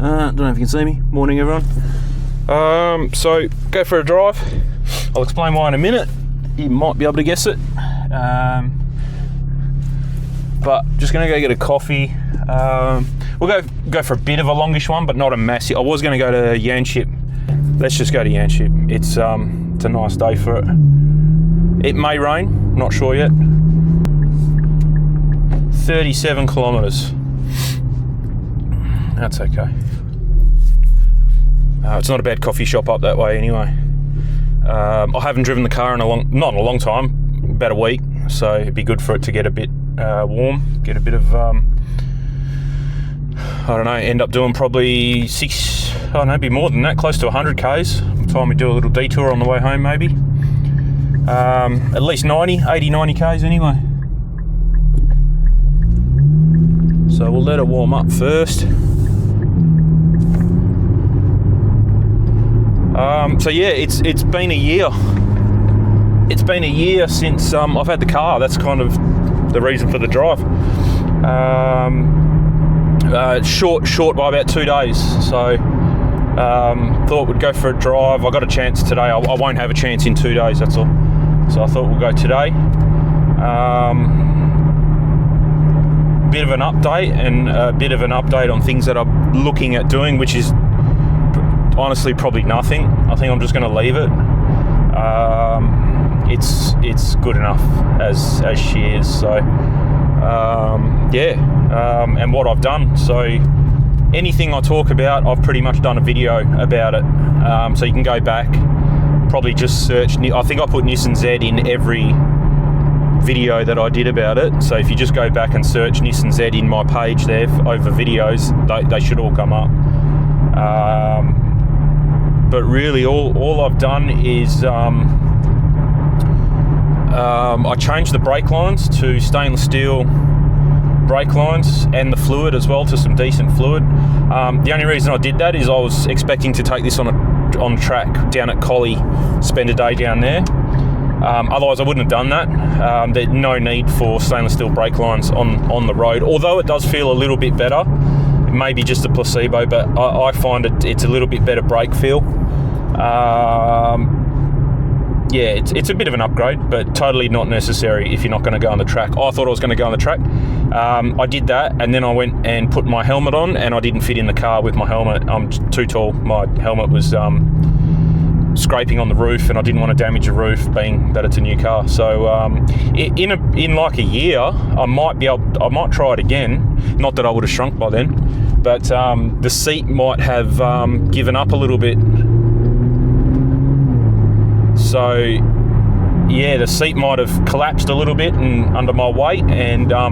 Don't know if you can see me. Morning, everyone. So go for a drive. I'll explain why in a minute. You might be able to guess it. But just gonna go get a coffee. We'll go for a bit of a longish one, but not a massive. I was gonna go to Yanship. Let's just go to Yanship. It's a nice day for it. It may rain, not sure yet. 37 kilometres. That's okay. It's not a bad coffee shop up that way anyway. I haven't driven the car not in a long time, about a week, so it'd be good for it to get a bit warm, get a bit of, I don't know, end up doing probably be more than that, close to 100 Ks. Time we do a little detour on the way home maybe. At least 90 Ks anyway. So we'll let it warm up first. So yeah, it's been a year. It's been a year since I've had the car. That's kind of the reason for the drive. Short by about 2 days. So thought we'd go for a drive. I got a chance today. I won't have a chance in 2 days, that's all. So I thought we'll go today. Bit of an update and a bit of an update on things that I'm looking at doing, which is honestly probably nothing. I think I'm just going to leave it. It's good enough as she is. So and what I've done. So anything I talk about, I've pretty much done a video about it. So you can go back, probably just search. I think I put Nissan Z in every video that I did about it. So if you just go back and search Nissan Z in my page there over videos, they should all come up. But really all I've done is I changed the brake lines to stainless steel brake lines and the fluid as well to some decent fluid. The only reason I did that is I was expecting to take this on track down at Collie, spend a day down there. Otherwise I wouldn't have done that. There's no need for stainless steel brake lines on the road, although it does feel a little bit better. It may be just a placebo, but I find it's a little bit better brake feel. Yeah, it's a bit of an upgrade, but totally not necessary if you're not going to go on the track. I thought I was going to go on the track. I did that, and then I went and put my helmet on, and I didn't fit in the car with my helmet. I'm too tall. My helmet was scraping on the roof, and I didn't want to damage the roof, being that it's a new car. So in like a year, I might try it again. Not that I would have shrunk by then, but the seat might have given up a little bit. So yeah, the seat might have collapsed a little bit and under my weight, and I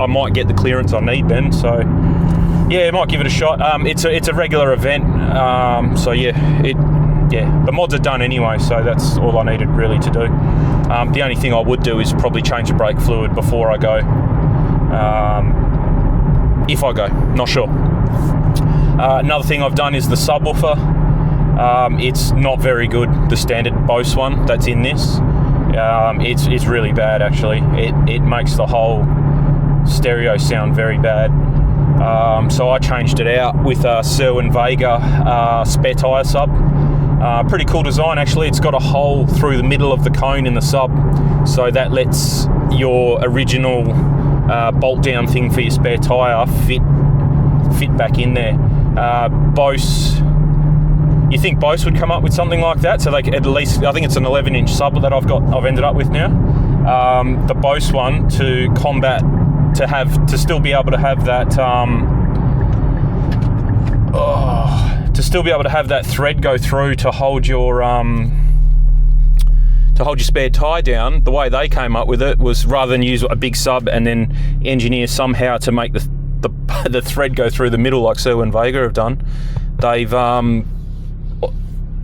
might get the clearance I need then. So yeah, I might give it a shot. It's a regular event. So yeah, the mods are done anyway, so that's all I needed really to do. The only thing I would do is probably change the brake fluid before I go. If I go, not sure. Another thing I've done is the subwoofer. It's not very good, the standard Bose one that's in this. It's really bad actually. It makes the whole stereo sound very bad. So I changed it out with a Sherwin Vega spare tyre sub. Pretty cool design actually. It's got a hole through the middle of the cone in the sub, so that lets your original bolt down thing for your spare tyre fit back in there. Bose, you think Bose would come up with something like that? So like at least, I think it's an 11-inch sub that I've ended up with now. The Bose one to combat, to still be able to have that thread go through to hold your spare tyre down. The way they came up with it was, rather than use a big sub and then engineer somehow to make the thread go through the middle like Sherwin Vega have done,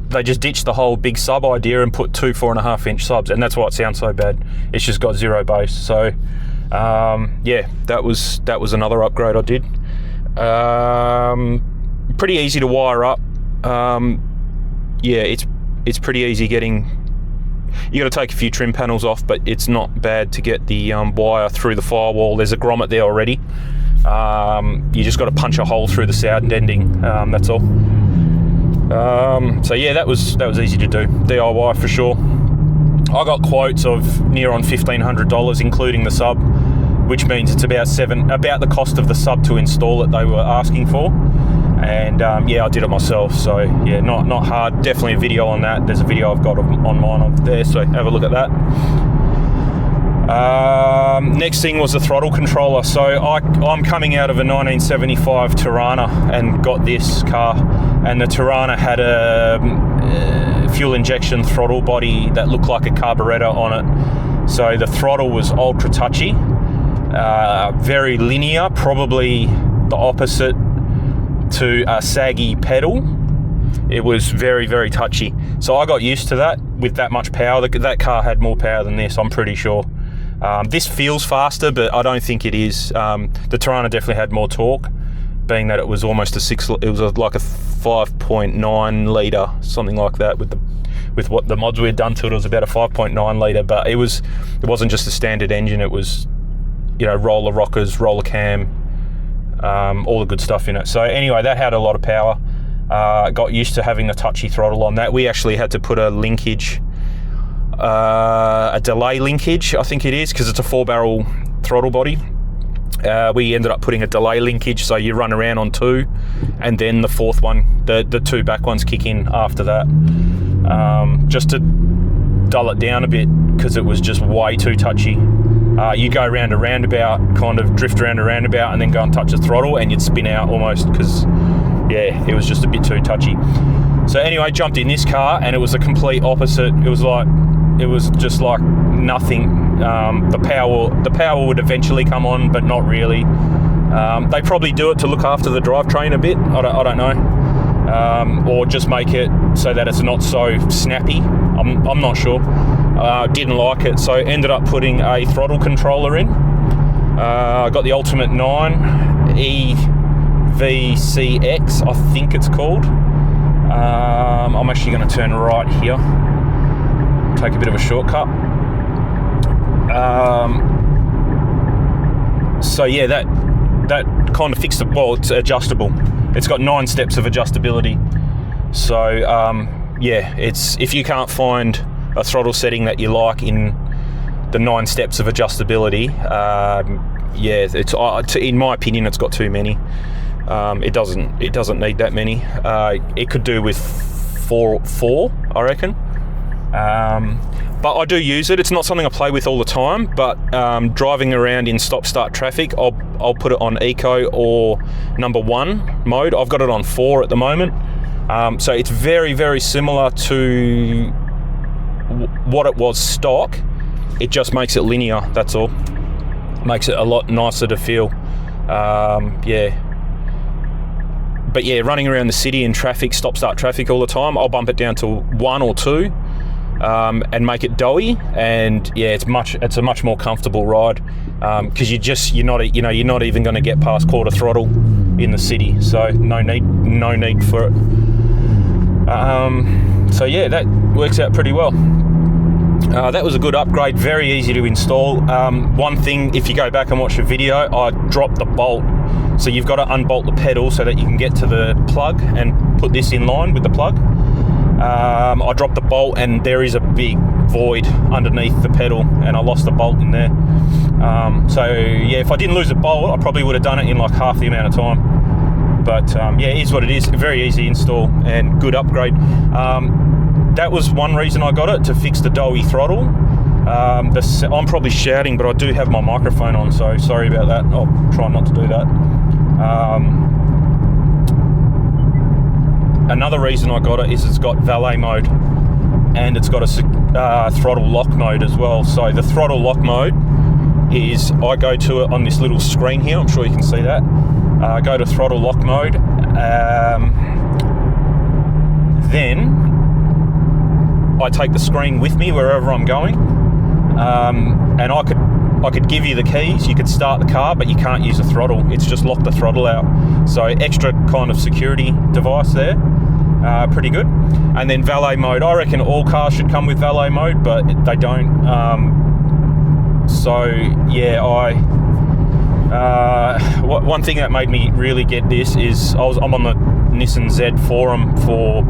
they just ditched the whole big sub idea and put two 4.5-inch subs, and that's why it sounds so bad. It's just got zero bass. So yeah, that was another upgrade I did. Pretty easy to wire up. Yeah, it's pretty easy getting. You got to take a few trim panels off, but it's not bad to get the wire through the firewall. There's a grommet there already. You just got to punch a hole through the sound ending. That's all. So yeah, that was easy to do. DIY for sure. I got quotes of near on $1,500, including the sub, which means it's about the cost of the sub to install it they were asking for. And yeah, I did it myself. So yeah, not hard. Definitely a video on that. There's a video I've got on mine up there, so have a look at that. Next thing was the throttle controller. So I'm coming out of a 1975 Tirana and got this car, and the Tirana had a fuel injection throttle body that looked like a carburetor on it. So the throttle was ultra touchy, very linear, probably the opposite to a saggy pedal. It was very, very touchy. So I got used to that with that much power. That car had more power than this, I'm pretty sure. This feels faster, but I don't think it is. The Tirana definitely had more torque, being that it was almost like a 5.9 litre, something like that. With what the mods we had done to it, it was about a 5.9 litre, but it wasn't just a standard engine. It was, roller rockers, roller cam, all the good stuff in it. So anyway, that had a lot of power. Got used to having the touchy throttle on that. We actually had to put a linkage, a delay linkage, I think it is, because it's a 4-barrel throttle body. We ended up putting a delay linkage, so you run around on 2, and then the 4th one, the 2 back ones kick in after that, just to dull it down a bit, because it was just way too touchy. You go around a roundabout, kind of drift around a roundabout, and then go and touch the throttle, and you'd spin out almost, because yeah, it was just a bit too touchy. So anyway, jumped in this car, and it was a complete opposite. It was just like nothing. The power would eventually come on, but not really. They probably do it to look after the drivetrain a bit. I don't know, or just make it so that it's not so snappy. I'm not sure. Didn't like it, so ended up putting a throttle controller in. I got the Ultimate 9 EVCX, I think it's called. I'm actually going to turn right here, take a bit of a shortcut. So yeah, that kind of fixed it's adjustable. It's got 9 steps of adjustability. So yeah, if you can't find a throttle setting that you like in the 9 steps of adjustability, yeah, in my opinion, it's got too many. It doesn't need that many. It could do with four, I reckon. But I do use it. It's not something I play with all the time, but driving around in stop-start traffic, I'll put it on Eco or number 1 mode. I've got it on 4 at the moment. So it's very, very similar to what it was stock. It just makes it linear, that's all. Makes it a lot nicer to feel. Yeah. But yeah, running around the city in traffic, stop-start traffic all the time, I'll bump it down to 1 or 2 and make it doughy. And yeah, it's a much more comfortable ride, because you're not even going to get past quarter throttle in the city. So no need for it. So yeah, that works out pretty well. That was a good upgrade, very easy to install. One thing, if you go back and watch the video, I dropped the bolt. So you've got to unbolt the pedal so that you can get to the plug and put this in line with the plug. I dropped the bolt, and there is a big void underneath the pedal, and I lost the bolt in there. So yeah, if I didn't lose a bolt, I probably would have done it in like half the amount of time. But yeah, it is what it is. Very easy install and good upgrade. That was one reason I got it, to fix the doughy throttle. I'm probably shouting, but I do have my microphone on, so sorry about that. I'll try not to do that. Another reason I got it is it's got valet mode, and it's got a throttle lock mode as well. So the throttle lock mode is, I go to it on this little screen here, I'm sure you can see that. Go to throttle lock mode, then I take the screen with me wherever I'm going, and I could give you the keys, you could start the car, but you can't use the throttle. It's just lock the throttle out. So extra kind of security device there, pretty good. And then valet mode, I reckon all cars should come with valet mode, but they don't. So yeah, One thing that made me really get this is I'm on the Nissan Z forum for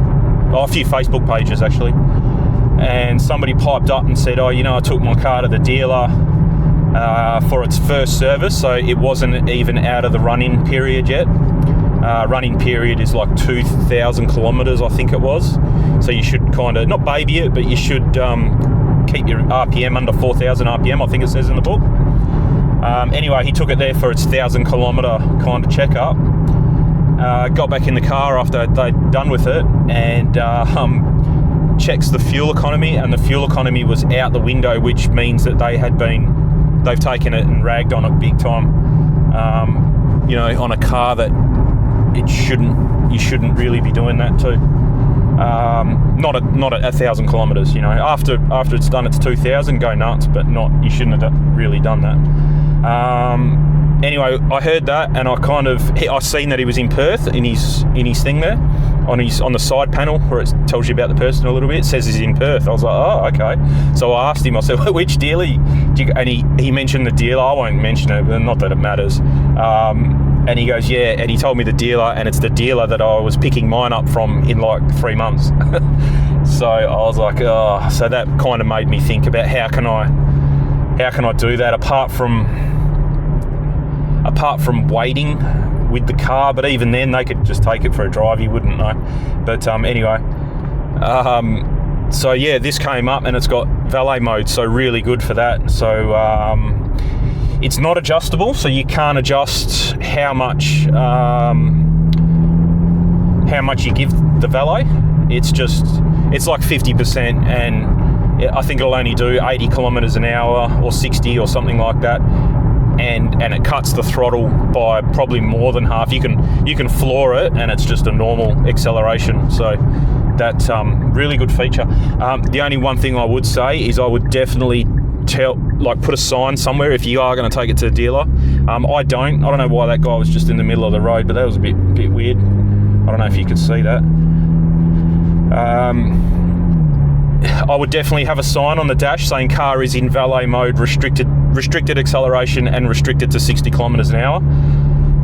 a few Facebook pages actually, and somebody piped up and said, I took my car to the dealer for its first service, so it wasn't even out of the run-in period yet. Running period is like 2,000 kilometres, I think it was. So you should kind of, not baby it, but you should keep your RPM under 4,000 RPM, I think it says in the book. Anyway, he took it there for its 1,000 kilometre kind of checkup. Got back in the car after they'd done with it and checks the fuel economy, and the fuel economy was out the window, which means that they've taken it and ragged on it big time. On a car that you shouldn't really be doing that to. Not at 1,000 kilometres, after it's done its 2,000, go nuts, but you shouldn't have really done that. Anyway, I heard that, and I seen that he was in Perth in his thing there, on the side panel where it tells you about the person a little bit. It says he's in Perth. I was like, oh, okay. So I asked him, I said, which dealer? And he mentioned the dealer. I won't mention it, but not that it matters. And he goes, yeah, and he told me the dealer, and it's the dealer that I was picking mine up from in like 3 months. So I was like, oh, so that kind of made me think about how can I do that apart from waiting with the car, but even then they could just take it for a drive, you wouldn't know. But anyway, so yeah, this came up and it's got valet mode, so really good for that. So it's not adjustable, so you can't adjust how much you give the valet. It's like 50%, and I think it'll only do 80 kilometers an hour or 60 or something like that. And it cuts the throttle by probably more than half. You can floor it, and it's just a normal acceleration. So that's really good feature. The only one thing I would say is I would definitely put a sign somewhere if you are going to take it to the dealer. I don't know why that guy was just in the middle of the road, but that was a bit weird. I don't know if you could see that. I would definitely have a sign on the dash saying car is in valet mode, restricted acceleration and restricted to 60 kilometers an hour.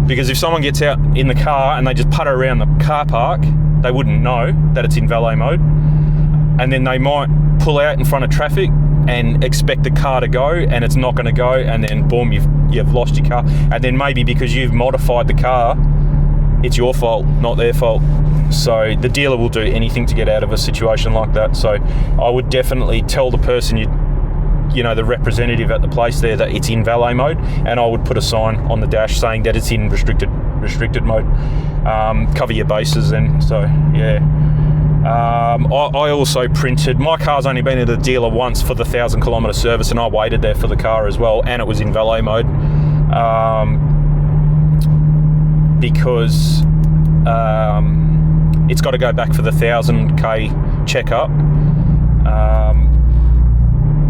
Because if someone gets out in the car and they just putter around the car park, they wouldn't know that it's in valet mode. And then they might pull out in front of traffic and expect the car to go, and it's not going to go, and then boom, you've lost your car. And then maybe because you've modified the car, it's your fault, not their fault. So the dealer will do anything to get out of a situation like that. So I would definitely tell the person the representative at the place there that it's in valet mode, and I would put a sign on the dash saying that it's in restricted mode. Cover your bases then. So yeah. I also printed, my car's only been at the dealer once for the 1,000 kilometre service, and I waited there for the car as well, and it was in valet mode. Because it's got to go back for the 1,000k checkup.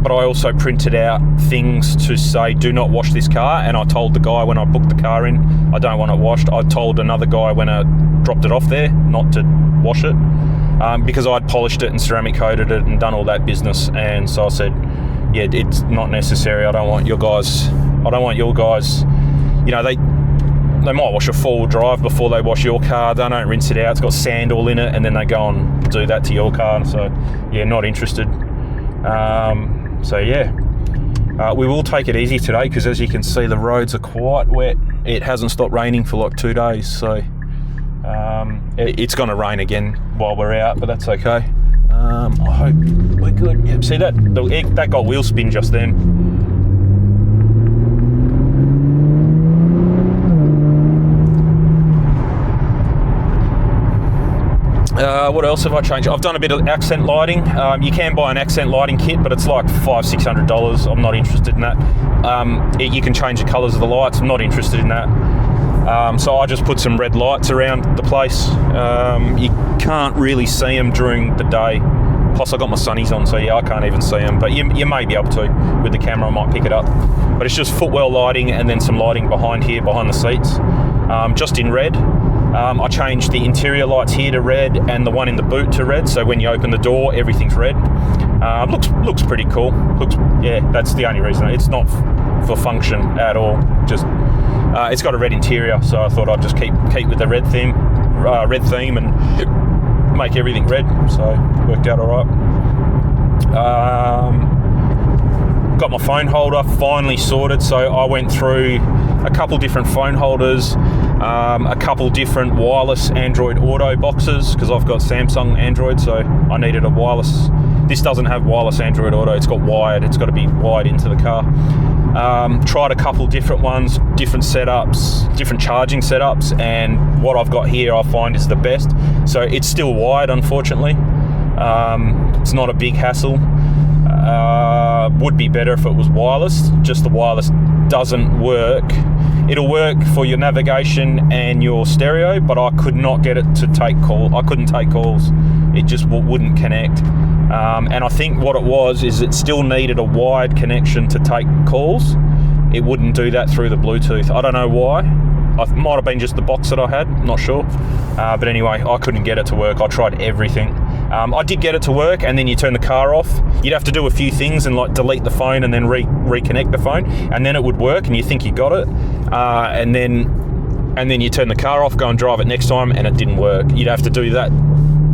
But I also printed out things to say, do not wash this car. And I told the guy when I booked the car in, I don't want it washed. I told another guy when I dropped it off there not to wash it, because I'd polished it and ceramic coated it and done all that business. And so I said, yeah, it's not necessary. I don't want your guys, they might wash a four-wheel drive before they wash your car. They don't rinse it out. It's got sand all in it, and then they go and do that to your car. So, yeah, not interested. So, yeah. We will take it easy today because, as you can see, the roads are quite wet. It hasn't stopped raining for like 2 days. So, it's going to rain again while we're out, but that's okay. I hope we're good. Yep, see that got wheel spin just then. What else have I changed? I've done a bit of accent lighting. You can buy an accent lighting kit, but it's like $500-600. I'm not interested in that. You can change the colours of the lights. I'm not interested in that. So I just put some red lights around the place. You can't really see them during the day. Plus I got my sunnies on, so yeah, I can't even see them. But you may be able to. With the camera, I might pick it up. But it's just footwell lighting and then some lighting behind the seats, just in red. I changed the interior lights here to red and the one in the boot to red, so when you open the door, everything's red. Looks pretty cool. That's the only reason. It's not for function at all. Just It's got a red interior, so I thought I'd just keep with the red theme and make everything red. So worked out all right. Got my phone holder finally sorted, so I went through a couple different phone holders, a couple different wireless Android Auto boxes, because I've got Samsung Android, so I needed a wireless. This doesn't have wireless Android Auto, it's got wired, it's got to be wired into the car. Tried a couple different ones, different setups, different charging setups, and what I've got here I find is the best. So it's still wired, unfortunately. It's not a big hassle. Would be better if it was wireless. Just the wireless doesn't work. It'll work for your navigation and your stereo, but I could not get it to take call. I couldn't take calls. It just wouldn't connect. And I think what it was is it still needed a wired connection to take calls. It wouldn't do that through the Bluetooth. I don't know why. It might have been just the box that I had, not sure. But anyway, I couldn't get it to work. I tried everything. I did get it to work, and then you turn the car off. You'd have to do a few things and like delete the phone and then reconnect the phone, and then it would work, and you think you got it. And then you turn the car off, go and drive it next time, and it didn't work. You'd have to do that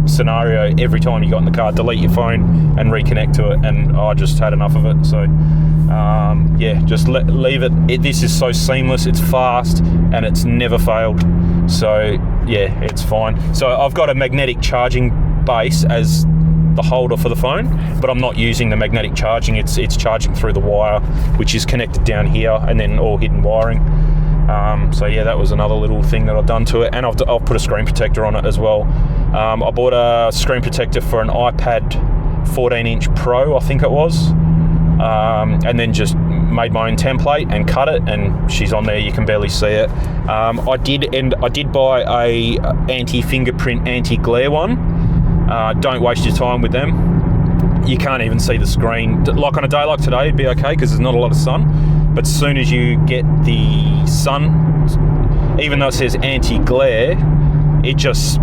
scenario every time you got in the car, delete your phone and reconnect to it, and I just had enough of it. So yeah, just leave it. This is so seamless, it's fast, and it's never failed. So yeah, it's fine. So I've got a magnetic charging base as the holder for the phone, but I'm not using the magnetic charging. It's charging through the wire, which is connected down here, and then all hidden wiring. So yeah, that was another little thing that I've done to it, and I've put a screen protector on it as well. I bought a screen protector for an iPad 14-inch Pro, I think it was, and then just made my own template and cut it, and she's on there. You can barely see it. I did buy a anti-fingerprint, anti-glare one. Don't waste your time with them. You can't even see the screen. Like on a day like today, it'd be okay because there's not a lot of sun. But as soon as you get the sun, even though it says anti-glare, it just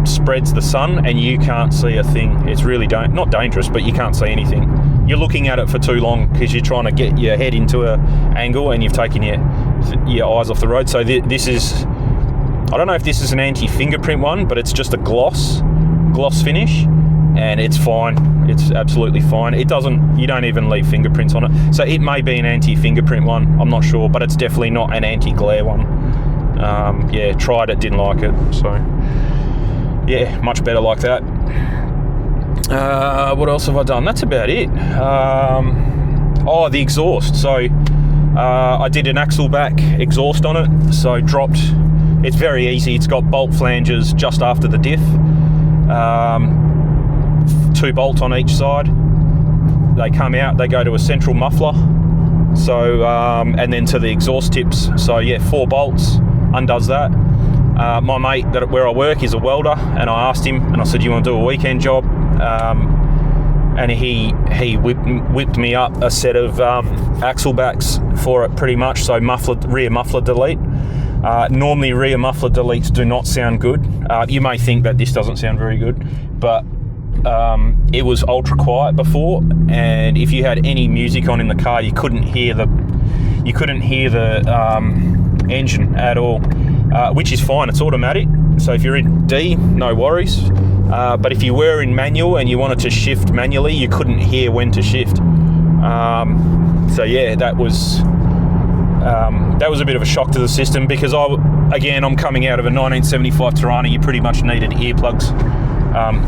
spreads the sun and you can't see a thing. It's really not dangerous, but you can't see anything. You're looking at it for too long because you're trying to get your head into an angle and you've taken your eyes off the road. So this is, I don't know if this is an anti-fingerprint one, but it's just a gloss finish, and it's fine. It's absolutely fine. You don't even leave fingerprints on it. So it may be an anti-fingerprint one, I'm not sure, but it's definitely not an anti-glare one. Yeah, tried it, didn't like it. So yeah, much better like that. What else have I done? That's about it. The exhaust. So I did an axle back exhaust on it. So dropped. It's very easy. It's got bolt flanges just after the diff. 2 bolts on each side. They come out, they go to a central muffler, so and then to the exhaust tips. So yeah, 4 bolts undoes that. My mate where I work is a welder, and I asked him, and I said, "You want to do a weekend job?" And he whipped me up a set of axle backs for it, pretty much. So rear muffler delete. Normally rear muffler deletes do not sound good. You may think that this doesn't sound very good, but it was ultra quiet before, and if you had any music on in the car, you couldn't hear the engine at all, which is fine. It's automatic, so if you're in D, no worries. But if you were in manual and you wanted to shift manually, you couldn't hear when to shift. So yeah, that was a bit of a shock to the system, because I'm coming out of a 1975 Tirana. You pretty much needed earplugs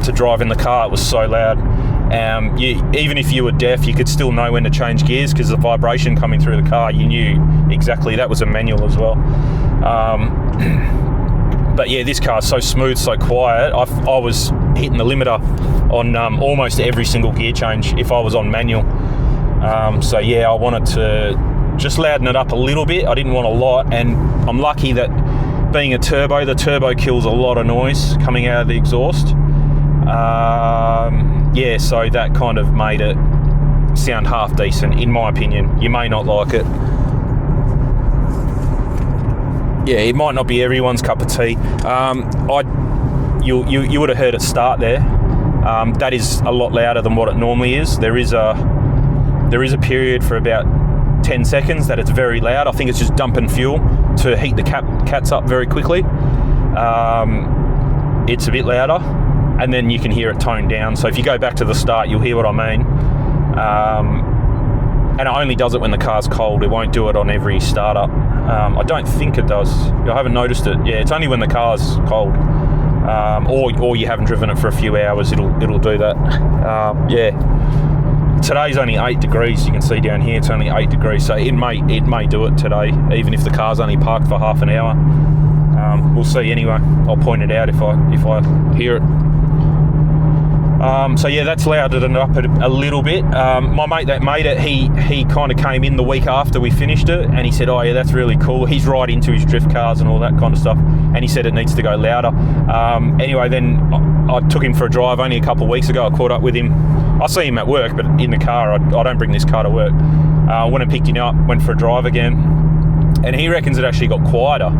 to drive in the car. It was so loud. Even if you were deaf, you could still know when to change gears, because the vibration coming through the car, you knew exactly. That was a manual as well. But yeah, this car's so smooth, so quiet. I was hitting the limiter on almost every single gear change if I was on manual. So yeah, I wanted to just louden it up a little bit. I didn't want a lot, and I'm lucky that being a turbo, the turbo kills a lot of noise coming out of the exhaust. Yeah, so that kind of made it sound half decent, in my opinion. You may not like it. Yeah, it might not be everyone's cup of tea. You would have heard it start there. That is a lot louder than what it normally is. There is a period for about 10 seconds that it's very loud. I think it's just dumping fuel. to heat the cats up very quickly. It's a bit louder, and then you can hear it toned down. So if you go back to the start, you'll hear what I mean. And it only does it when the car's cold. It won't do it on every startup. I don't think it does. I haven't noticed it. Yeah, it's only when the car's cold, or you haven't driven it for a few hours. It'll do that. Yeah. Today's only 8 degrees. You can see down here it's only 8 degrees, so it may do it today, even if the car's only parked for half an hour. We'll see anyway. I'll point it out if I hear it. So yeah, that's louded it up a little bit. My mate that made it, he kind of came in the week after we finished it, and he said, oh yeah, that's really cool. He's right into his drift cars and all that kind of stuff, and he said it needs to go louder. Anyway, then I took him for a drive only a couple of weeks ago. I caught up with him. I see him at work, but in the car, I don't bring this car to work. Went and picked him up, went for a drive again, and he reckons it actually got quieter.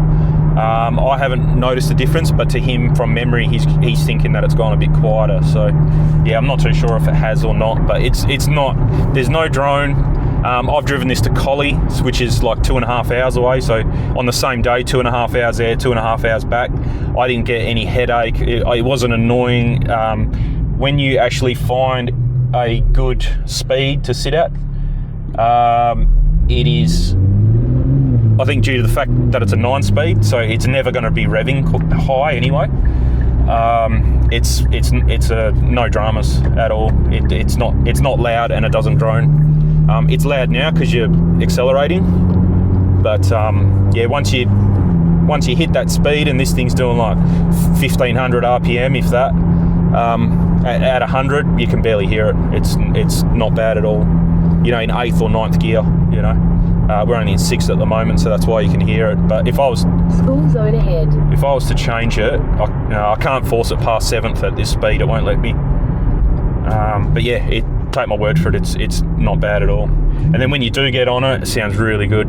I haven't noticed a difference, but to him, from memory, he's thinking that it's gone a bit quieter. So, yeah, I'm not too sure if it has or not, but it's not. There's no drone. I've driven this to Collie, which is like 2.5 hours away. So on the same day, 2.5 hours there, 2.5 hours back. I didn't get any headache. It wasn't annoying. When you actually find a good speed to sit at, it is, I think, due to the fact that it's a 9-speed, so it's never going to be revving high anyway. It's a no dramas at all. It's not loud, and it doesn't drone. It's loud now because you're accelerating, but yeah, once you hit that speed, and this thing's doing like 1500 RPM, if that, at 100 you can barely hear it. It's not bad at all. You know, in 8th or 9th gear, you know. We're only in 6th at the moment, so that's why you can hear it. But if I was school zone ahead, if I was to change it, I can't force it past 7th at this speed. It won't let me. But yeah, take my word for it. It's not bad at all. And then when you do get on it, it sounds really good.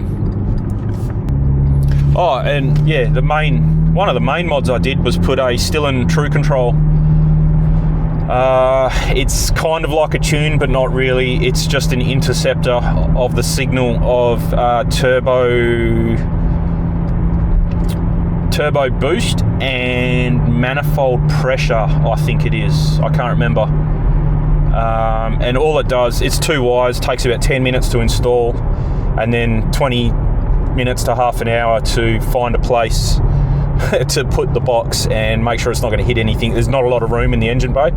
Oh, and yeah, one of the main mods I did was put a still and true control. It's kind of like a tune, but not really. It's just an interceptor of the signal of turbo boost and manifold pressure, I think it is. I can't remember. And all it does, it's 2 wires, takes about 10 minutes to install, and then 20 minutes to half an hour to find a place to put the box and make sure it's not going to hit anything. There's not a lot of room in the engine bay.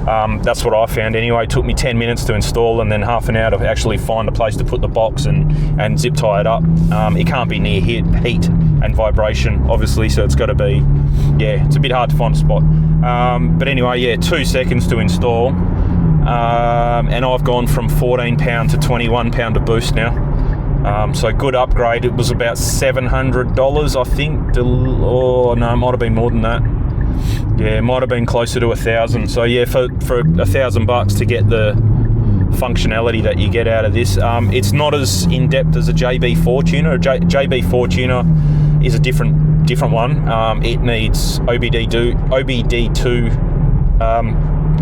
That's what I found anyway. It took me 10 minutes to install, and then half an hour to actually find a place to put the box and zip tie it up. It can't be near heat and vibration, obviously, so it's got to be, yeah, it's a bit hard to find a spot. But anyway, yeah, 2 seconds to install. And I've gone from £14 to £21 to boost now. So good upgrade. It was about $700, I think. Oh no, it might have been more than that. Yeah, it might have been closer to 1,000. So yeah, for $1,000 to get the functionality that you get out of this, it's not as in depth as a JB4 tuner. JB4 tuner is a different one. It needs OBD2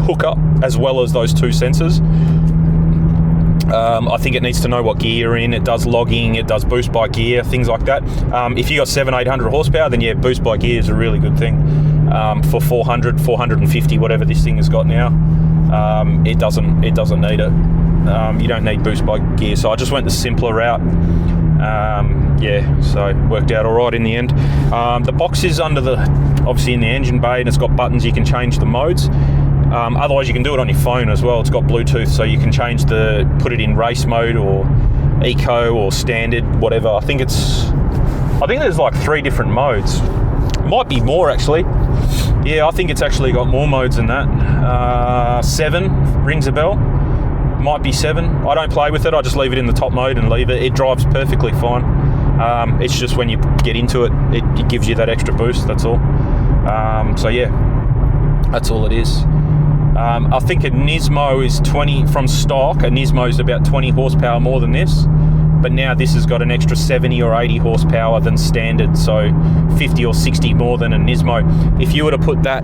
hookup as well as those 2 sensors. I think it needs to know what gear you're in. It does logging, it does boost by gear, things like that. If you got 700-800 horsepower, then yeah, boost by gear is a really good thing. For 400, 450, whatever this thing has got now, it doesn't need it. You don't need boost by gear, so I just went the simpler route. Yeah, so it worked out all right in the end. The box is obviously in the engine bay, and it's got buttons. You can change the modes. Otherwise, you can do it on your phone as well. It's got Bluetooth, so you can put it in race mode or eco or standard, whatever. I think there's like 3 different modes. Might be more actually. Yeah, I think it's actually got more modes than that. 7 rings a bell. Might be 7. I don't play with it. I just leave it in the top mode and leave it. It drives perfectly fine. It's just when you get into it, it gives you that extra boost. That's all. So yeah, that's all it is. I think a Nismo is 20 from stock. A Nismo is about 20 horsepower more than this, but now this has got an extra 70 or 80 horsepower than standard, so 50 or 60 more than a Nismo. If you were to put that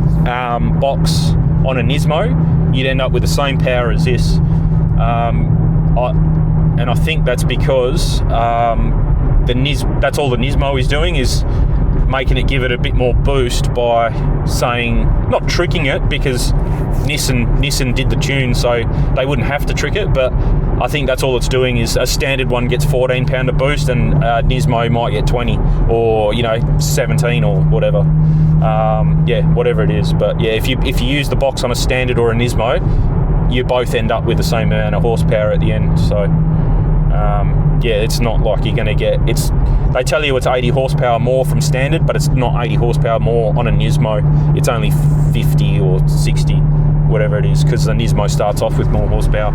box on a Nismo, you'd end up with the same power as this. And I think that's because that's all the Nismo is doing, is making it give it a bit more boost by saying, not tricking it, because Nissan did the tune, so they wouldn't have to trick it, but I think that's all it's doing. Is a standard one gets 14 pound of boost, and Nismo might get 20 or 17 or whatever. Whatever it is. But yeah, if you use the box on a standard or a Nismo, you both end up with the same amount of horsepower at the end. So it's not like you're going to get, they tell you it's 80 horsepower more from standard, but it's not 80 horsepower more on a Nismo. It's only 50 or 60, whatever it is, because the Nismo starts off with more horsepower.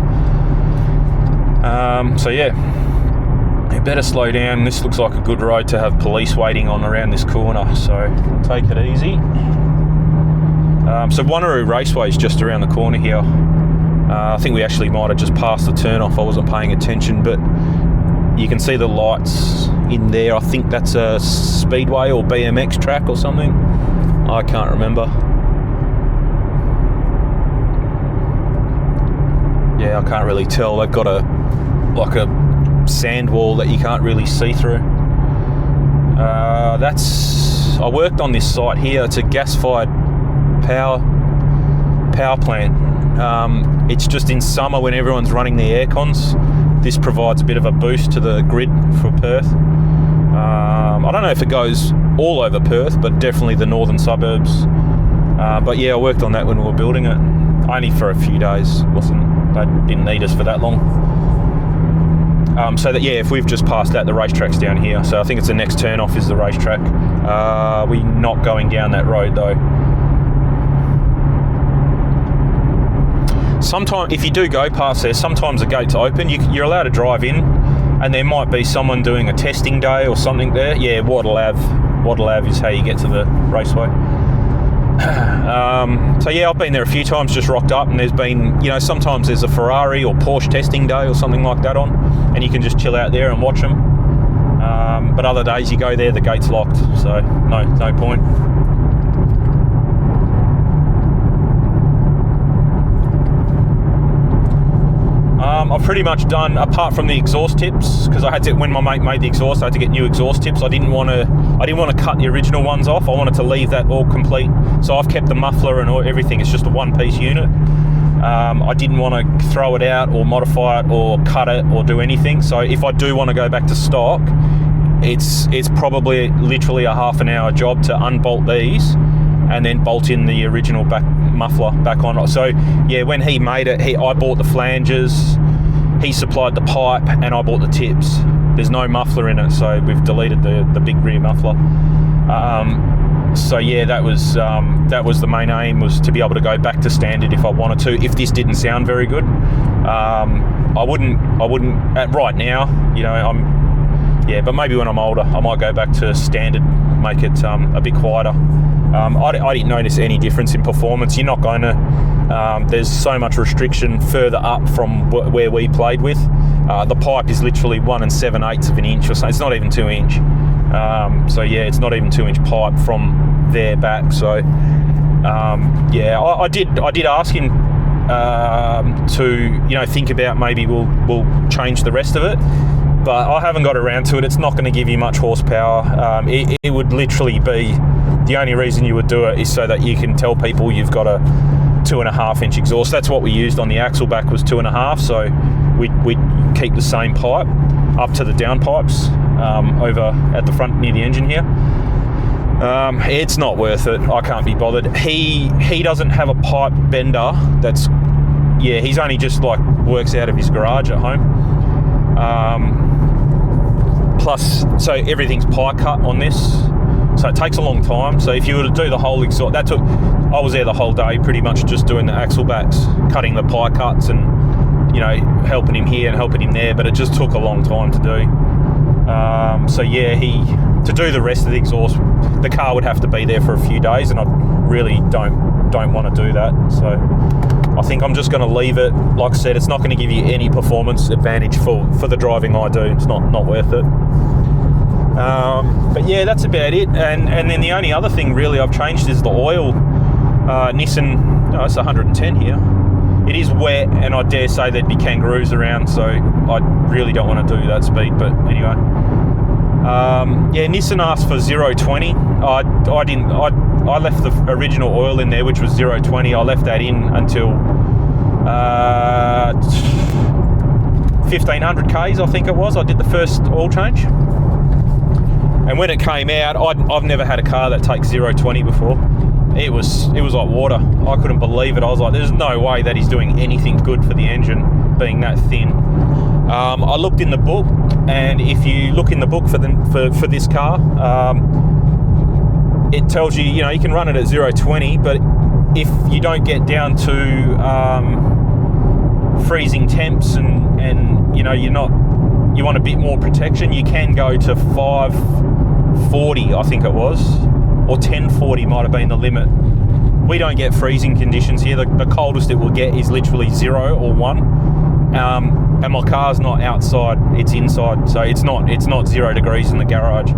You better slow down. This looks like a good road to have police waiting on around this corner, so take it easy. So Wanneroo Raceway is just around the corner here. I think we actually might have just passed the turn off. I wasn't paying attention, but you can see the lights in there. I think that's a speedway or BMX track or something. I can't remember. Yeah, I can't really tell. They've got a sand wall that you can't really see through. I worked on this site here. It's a gas-fired power plant. It's just in summer when everyone's running the air cons. This provides a bit of a boost to the grid for Perth. I don't know if it goes all over Perth, but definitely the northern suburbs. But yeah, I worked on that when we were building it. Only for a few days. They didn't need us for that long. If we've just passed that, the racetrack's down here. So I think it's the next turn off is the racetrack. We're not going down that road though. Sometimes, if you do go past there, sometimes the gate's open. You're allowed to drive in, and there might be someone doing a testing day or something there. Yeah, Wattle Ave is how you get to the raceway. I've been there a few times, just rocked up, and there's been, sometimes there's a Ferrari or Porsche testing day or something like that on, and you can just chill out there and watch them. But other days you go there, the gate's locked, so no point. I've pretty much done, apart from the exhaust tips, because when my mate made the exhaust, I had to get new exhaust tips. I didn't want to cut the original ones off. I wanted to leave that all complete. So I've kept the muffler and everything. It's just a one-piece unit. I didn't want to throw it out or modify it or cut it or do anything. So if I do want to go back to stock, it's probably literally a half an hour job to unbolt these and then bolt in the original back muffler back on. So yeah, when he made it, I bought the flanges, he supplied the pipe, and I bought the tips. There's no muffler in it, so we've deleted the big rear muffler. That was the main aim, was to be able to go back to standard if I wanted to. If this didn't sound very good, I wouldn't right now. But maybe when I'm older, I might go back to standard, make it a bit quieter. I didn't notice any difference in performance. You're not going to. There's so much restriction further up from where we played with. The pipe is literally 1 7/8 of an inch or something. It's not even 2 inch. It's not even 2 inch pipe from there back. So I did ask him to think about maybe we'll change the rest of it. But I haven't got around to it. It's not going to give you much horsepower. It would literally be, the only reason you would do it is so that you can tell people you've got a 2.5 inch exhaust. That's what we used on the axle back, was 2.5. So we keep the same pipe up to the downpipes over at the front near the engine here. It's not worth it. I can't be bothered. He doesn't have a pipe bender. He's only just works out of his garage at home. Plus, so everything's pie cut on this, so it takes a long time. So if you were to do the whole exhaust, I was there the whole day pretty much just doing the axle backs, cutting the pie cuts and helping him here and helping him there, but it just took a long time to do. To do the rest of the exhaust, the car would have to be there for a few days, and I really don't want to do that. So I think I'm just going to leave it. Like I said, it's not going to give you any performance advantage for the driving I do. It's not worth it. But yeah, that's about it. And then the only other thing really I've changed is the oil. Nissan, it's 110 here. It is wet, and I dare say there'd be kangaroos around, so I really don't want to do that speed. But anyway, Yeah, Nissan asked for 020. I didn't. I left the original oil in there, which was 020. I left that in until 1500 Ks, I think it was. I did the first oil change, and when it came out, I've never had a car that takes 020 before. It was like water. I couldn't believe it. I was like, there's no way that he's doing anything good for the engine being that thin. I looked in the book, and if you look in the book for this car, it tells you, you can run it at 020, but if you don't get down to freezing temps and you want a bit more protection, you can go to 540, I think it was, or 1040 might have been the limit. We don't get freezing conditions here. The coldest it will get is literally 0 or 1. And my car's not outside, it's inside, so it's not 0 degrees in the garage.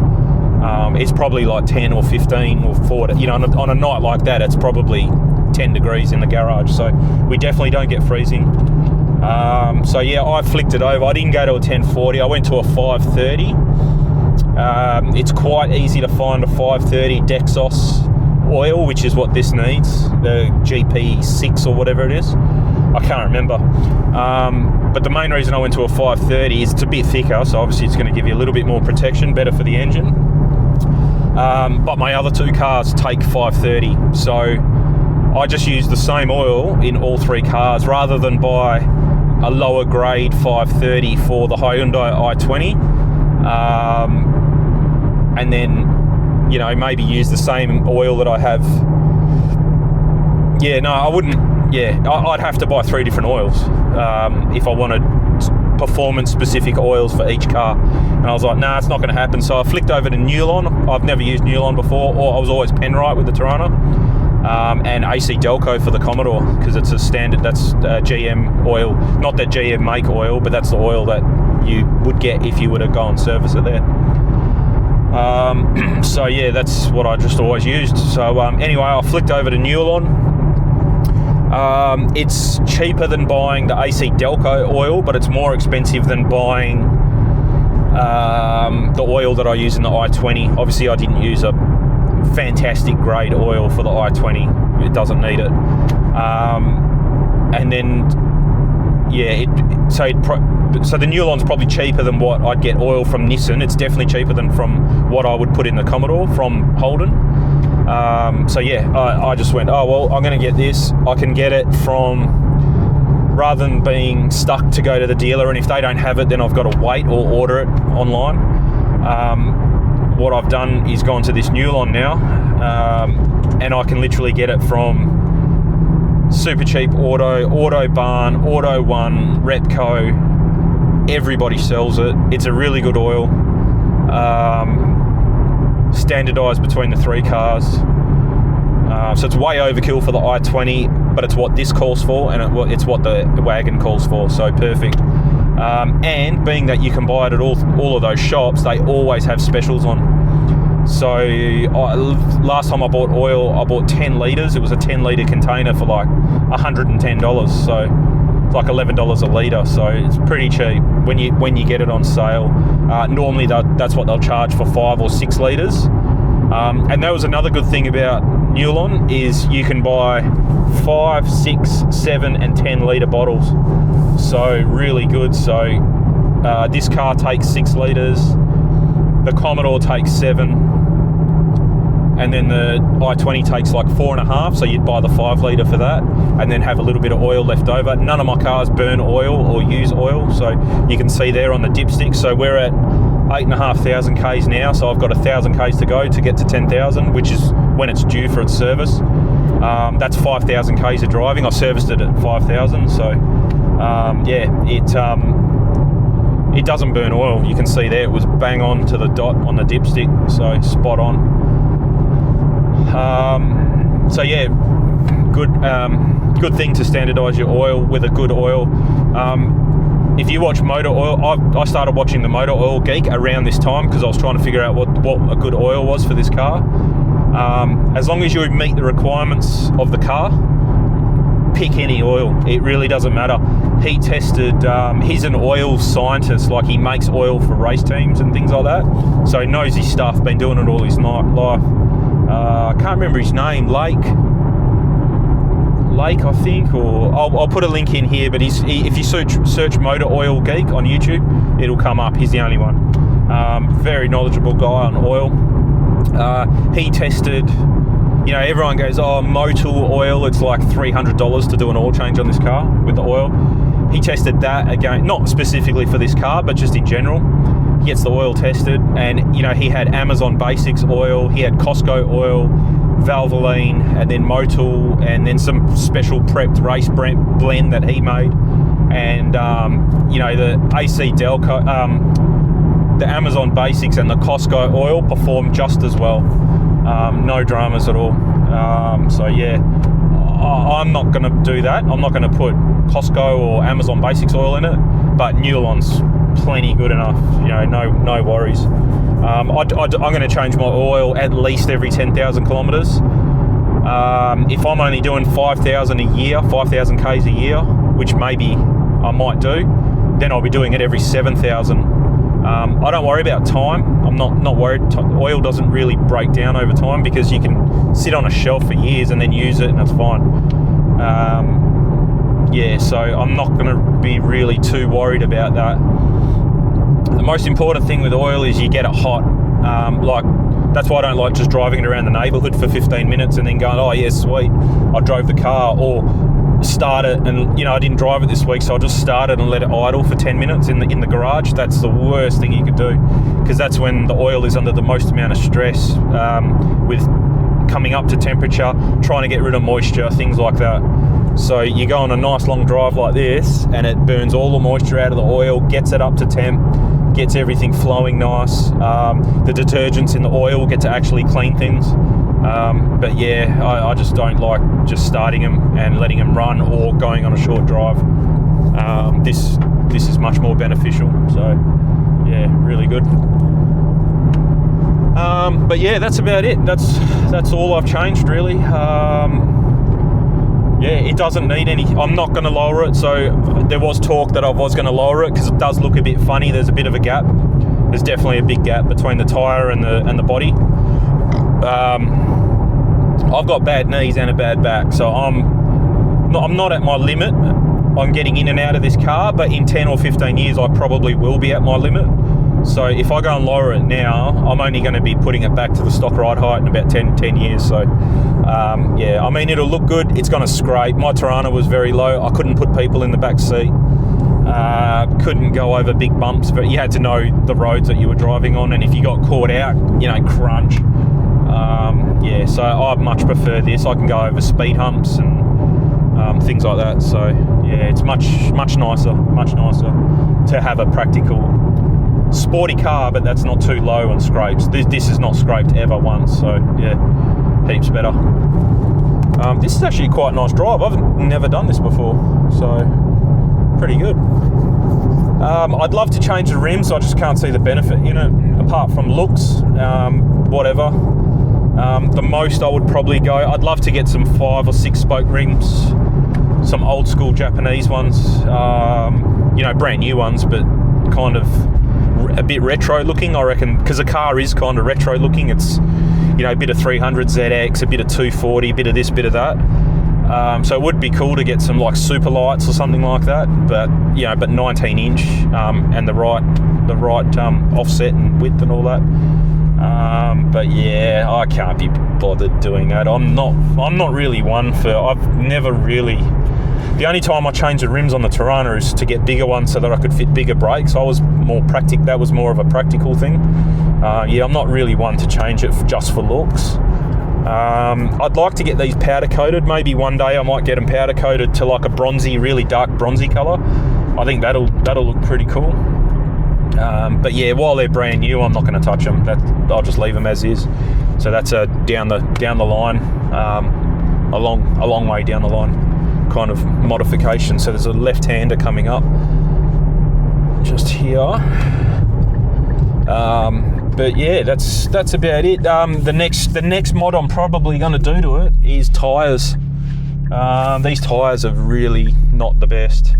It's probably like 10 or 15 or 40. On a night like that, it's probably 10 degrees in the garage, so we definitely don't get freezing. So yeah, I flicked it over. I didn't go to a 1040, I went to a 530. It's quite easy to find a 530 Dexos oil, which is what this needs, the GP6 or whatever it is. I can't remember. But the main reason I went to a 530 is it's a bit thicker, so obviously it's going to give you a little bit more protection, better for the engine. But my other two cars take 530, so I just use the same oil in all three cars rather than buy a lower grade 530 for the Hyundai i20, and then maybe use the same oil that I have. Yeah, no, I wouldn't. Yeah, I'd have to buy 3 different oils if I wanted performance specific oils for each car, and I was like, nah, it's not going to happen. So I flicked over to Newlon. I've never used Newlon before, or I was always Penrite with the Tirana, and AC Delco for the Commodore, because it's a standard. That's GM oil, not that GM make oil, but that's the oil that you would get if you were to go and service it there. So yeah, that's what I just always used. So anyway, I flicked over to Newlon. It's cheaper than buying the AC Delco oil, but it's more expensive than buying the oil that I use in the i20. Obviously, I didn't use a fantastic grade oil for the i20. It doesn't need it. And then, yeah, so the Newlon's probably cheaper than what I'd get oil from Nissan. It's definitely cheaper than from what I would put in the Commodore from Holden. So yeah, I just went, oh well, I'm going to get this. I can get it from, rather than being stuck to go to the dealer, and if they don't have it, then I've got to wait or order it online. What I've done is gone to this Newlon now, and I can literally get it from Super Cheap Auto Barn, Auto One, Repco. Everybody sells it. It's a really good oil. Standardised between the three cars. So it's way overkill for the i20, but it's what this calls for, and it's what the wagon calls for, so perfect. And being that you can buy it at all of those shops, they always have specials on. So last time I bought oil, I bought 10 litres. It was a 10 litre container for like $110, so it's like $11 a litre, so it's pretty cheap when you get it on sale. Normally that's what they'll charge for 5 or 6 litres. And that was another good thing about Newlon, is you can buy 5, 6, 7 and 10 litre bottles. So really good. So this car takes 6 litres, the Commodore takes 7, and then the i20 takes like 4.5, so you'd buy the 5 litre for that, and then have a little bit of oil left over. None of my cars burn oil or use oil, so you can see there on the dipstick. So we're at 8,500 Ks now, so I've got 1,000 Ks to go to get to 10,000, which is when it's due for its service. That's 5,000 Ks of driving. I serviced it at 5,000, so yeah, it doesn't burn oil. You can see there it was bang on to the dot on the dipstick, so spot on. So yeah, good thing to standardise your oil with a good oil. If you watch Motor Oil, I started watching the Motor Oil Geek around this time because I was trying to figure out what a good oil was for this car. As long as you meet the requirements of the car, pick any oil. It really doesn't matter. He tested, he's an oil scientist, like he makes oil for race teams and things like that. So he knows his stuff, been doing it all his life. I can't remember his name, Lake, I think, or I'll put a link in here, but if you search Motor Oil Geek on YouTube, it'll come up. He's the only one. Very knowledgeable guy on oil. He tested, you know, everyone goes, oh, Motul oil, it's like $300 to do an oil change on this car with the oil. He tested that again, not specifically for this car, but just in general. He gets the oil tested, and, you know, he had Amazon Basics oil, he had Costco oil, Valvoline, and then Motul, and then some special prepped race blend that he made. And, you know, the AC Delco, the Amazon Basics and the Costco oil performed just as well. No dramas at all. So yeah, I'm not going to do that. I'm not going to put Costco or Amazon Basics oil in it, but Newlan's plenty good enough. You know, no worries. I'm going to change my oil at least every 10,000 kilometers. If I'm only doing 5,000 a year, 5,000 Ks a year, which maybe I might do, then I'll be doing it every 7,000. I don't worry about time. I'm not worried. Oil doesn't really break down over time because you can sit on a shelf for years and then use it and it's fine. Yeah, so I'm not going to be really too worried about that. The most important thing with oil is you get it hot. Like, that's why I don't like just driving it around the neighbourhood for 15 minutes and then going, oh yeah, sweet, I drove the car, or start it and, you know, I didn't drive it this week, so I just started and let it idle for 10 minutes in the garage. That's the worst thing you could do, because that's when the oil is under the most amount of stress, with coming up to temperature, trying to get rid of moisture, things like that. So you go on a nice long drive like this and it burns all the moisture out of the oil, gets it up to temp, gets everything flowing nice. The detergents in the oil get to actually clean things. But yeah, I just don't like just starting them and letting them run or going on a short drive. This is much more beneficial. So yeah, really good. But yeah, that's about it. That's all I've changed really. Yeah, it doesn't need any. I'm not going to lower it. So there was talk that I was going to lower it because it does look a bit funny. There's a bit of a gap. There's definitely a big gap between the tyre and the body. I've got bad knees and a bad back, so I'm not at my limit on getting in and out of this car, but in 10 or 15 years I probably will be at my limit. So if I go and lower it now, I'm only going to be putting it back to the stock ride height in about 10 years. So yeah, I mean, it'll look good. It's going to scrape. My Tirana was very low. I couldn't put people in the back seat. Couldn't go over big bumps, but you had to know the roads that you were driving on, and if you got caught out, you know, crunch. Yeah, so I much prefer this. I can go over speed humps and things like that. So yeah, it's much nicer to have a practical sporty car, but that's not too low and scrapes. This is not scraped ever once, so yeah, heaps better. This is actually quite a nice drive. I've never done this before, so pretty good. I'd love to change the rims, I just can't see the benefit in it, apart from looks, whatever. The most I would probably go, I'd love to get some 5 or 6 spoke rims, some old school Japanese ones, you know, brand new ones, but kind of a bit retro looking, I reckon, because the car is kind of retro looking. It's, you know, a bit of 300 ZX, a bit of 240, a bit of this, bit of that. So it would be cool to get some like super lights or something like that, but you know, but 19 inch and the right offset and width and all that. But yeah, I can't be bothered doing that. I'm not really one for. I've never really. The only time I changed the rims on the Tirana is to get bigger ones so that I could fit bigger brakes. That was more of a practical thing. Yeah, I'm not really one to change it just for looks. I'd like to get these powder coated. Maybe one day I might get them powder coated to like a bronzy, really dark bronzy colour. I think that'll look pretty cool. But yeah, while they're brand new, I'm not going to touch them. I'll just leave them as is. So that's a down the line, a long way down the line kind of modification. So there's a left-hander coming up just here. But yeah, that's about it. The next mod I'm probably going to do to it is tyres. These tyres are really not the best.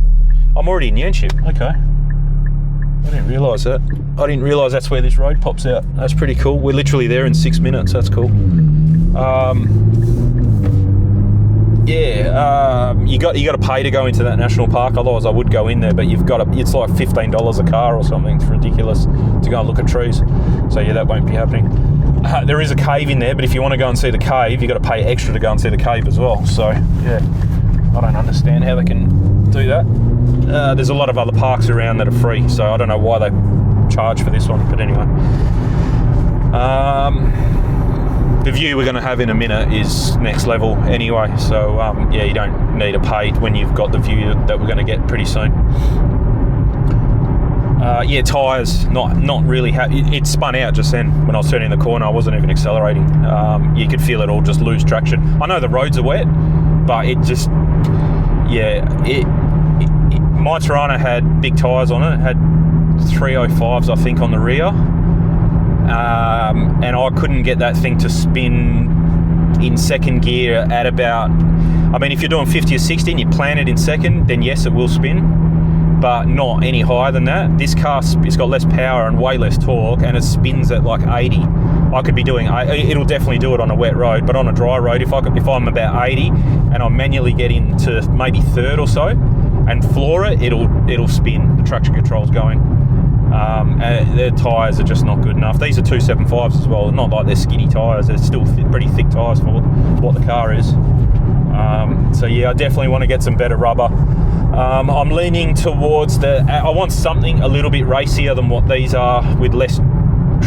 I'm already in Yanchep. Okay. I didn't realise that. I didn't realise that's where this road pops out. That's pretty cool. We're literally there in 6 minutes. That's cool. You got to pay to go into that national park. Otherwise, I would go in there. But it's like $15 a car or something. It's ridiculous to go and look at trees. So yeah, that won't be happening. There is a cave in there, but if you want to go and see the cave, you got to pay extra to go and see the cave as well. So yeah, I don't understand how they can do that. There's a lot of other parks around that are free, so I don't know why they charge for this one. But anyway, the view we're going to have in a minute is next level anyway. So yeah, you don't need to pay when you've got the view that we're going to get pretty soon. Yeah, tyres, not really happy. It spun out just then when I was turning the corner. I wasn't even accelerating. You could feel it all just lose traction. I know the roads are wet, but it just, yeah, my Tirana had big tyres on it. It had 305s, I think, on the rear. And I couldn't get that thing to spin in second gear at about, I mean, if you're doing 50 or 60 and you plan it in second, then yes, it will spin, but not any higher than that. This car, it's got less power and way less torque, and it spins at like 80. I could be doing, it'll definitely do it on a wet road, but on a dry road, if I'm about 80 and I manually get into maybe third or so and floor it, it'll spin. The traction control's going. Their tyres are just not good enough. These are 275s as well. Not like they're skinny tyres. They're still pretty thick tyres for what the car is. So yeah, I definitely want to get some better rubber. I'm leaning towards I want something a little bit racier than what these are with less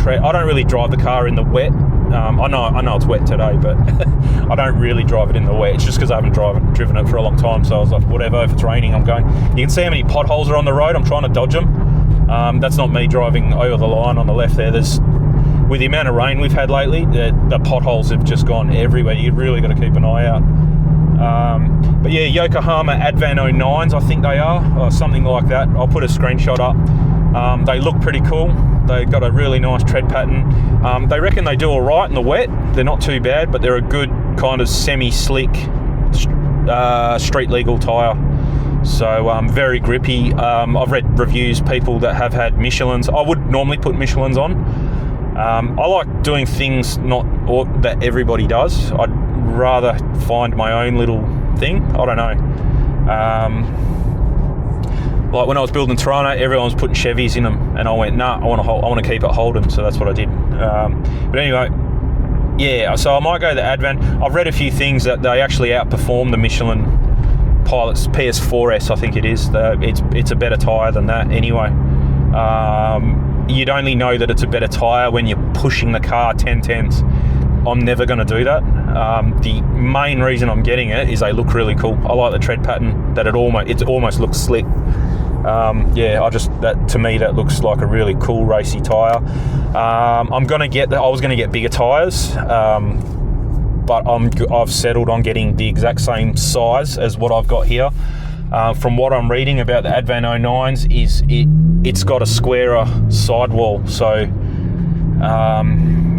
tread. I don't really drive the car in the wet. I know it's wet today, but I don't really drive it in the wet. It's just because I haven't driven it for a long time. So I was like, whatever, if it's raining, I'm going. You can see how many potholes are on the road. I'm trying to dodge them. That's not me driving over the line on the left there. With the amount of rain we've had lately, the potholes have just gone everywhere. You've really got to keep an eye out. But yeah, Yokohama Advan 09s, I think they are, or something like that. I'll put a screenshot up. They look pretty cool. They've got a really nice tread pattern. They reckon they do all right in the wet. They're not too bad, but they're a good kind of semi-slick street legal tyre. So very grippy. I've read reviews, people that have had Michelins. I would normally put Michelins on. I like doing things that everybody does. I'd rather find my own little thing. I don't know. Like when I was building Tirana, everyone was putting Chevys in them, and I went, nah, I want to keep it Holden, so that's what I did. But anyway, yeah. So I might go the Advan. I've read a few things that they actually outperform the Michelin Pilot's PS4S, I think it is. It's a better tyre than that anyway. You'd only know that it's a better tyre when you're pushing the car 10/10s. I'm never going to do that. The main reason I'm getting it is they look really cool. I like the tread pattern, that it almost looks slick. Yeah, to me that looks like a really cool racy tyre. I was going to get bigger tyres, but I've settled on getting the exact same size as what I've got here. From what I'm reading about the Advan 09s, is it's got a squarer sidewall. So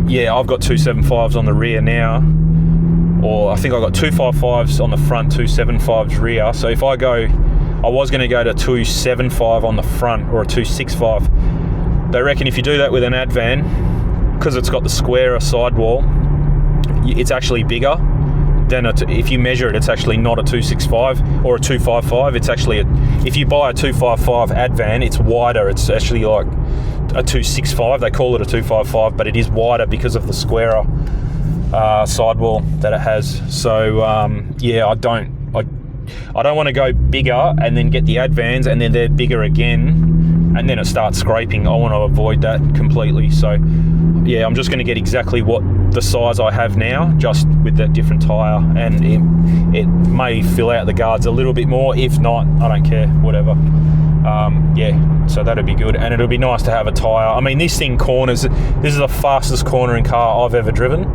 yeah, I've got 275s on the rear now, or I think I've got 255s on the front, 275s rear. So if I was going to go to 275 on the front or a 265. They reckon if you do that with an Advan, because it's got the squarer sidewall, it's actually bigger. Then if you measure it, it's actually not a 265 or a 255. It's actually if you buy a 255 Advan, it's wider. It's actually like a 265. They call it a 255, but it is wider because of the squarer sidewall that it has. So yeah, I don't want to go bigger and then get the Advans and then they're bigger again and then it starts scraping. I want to avoid that completely. So yeah, I'm just going to get exactly what the size I have now, just with that different tyre, and it may fill out the guards a little bit more. If not, I don't care, whatever. Yeah, so that'd be good, and it'll be nice to have a tyre. I mean, this thing corners. This is the fastest cornering car I've ever driven.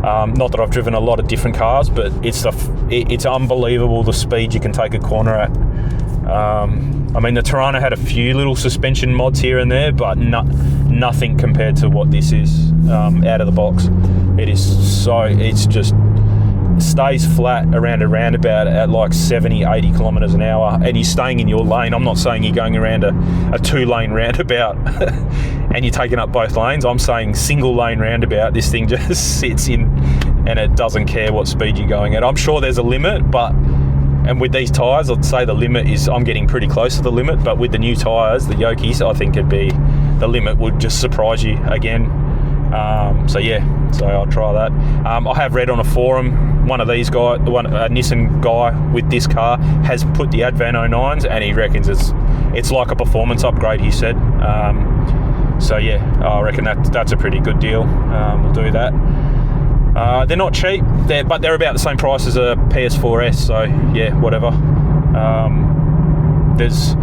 Not that I've driven a lot of different cars, but it's unbelievable the speed you can take a corner at. I mean, the Tirana had a few little suspension mods here and there, but nothing compared to what this is out of the box. It's just stays flat around a roundabout at like 70, 80 kilometres an hour, and you're staying in your lane. I'm not saying you're going around a 2-lane roundabout and you're taking up both lanes. I'm saying single lane roundabout. This thing just sits in and it doesn't care what speed you're going at. I'm sure there's a limit, and with these tyres, I'd say the limit is, I'm getting pretty close to the limit, but with the new tyres, the Yokies, I think the limit would just surprise you again. So I'll try that. I have read on a forum, one of these guys, a Nissan guy with this car has put the Advan 09s, and he reckons it's like a performance upgrade, he said. I reckon that's a pretty good deal. We'll do that. They're not cheap, but they're about the same price as a PS4S, so yeah, whatever. There's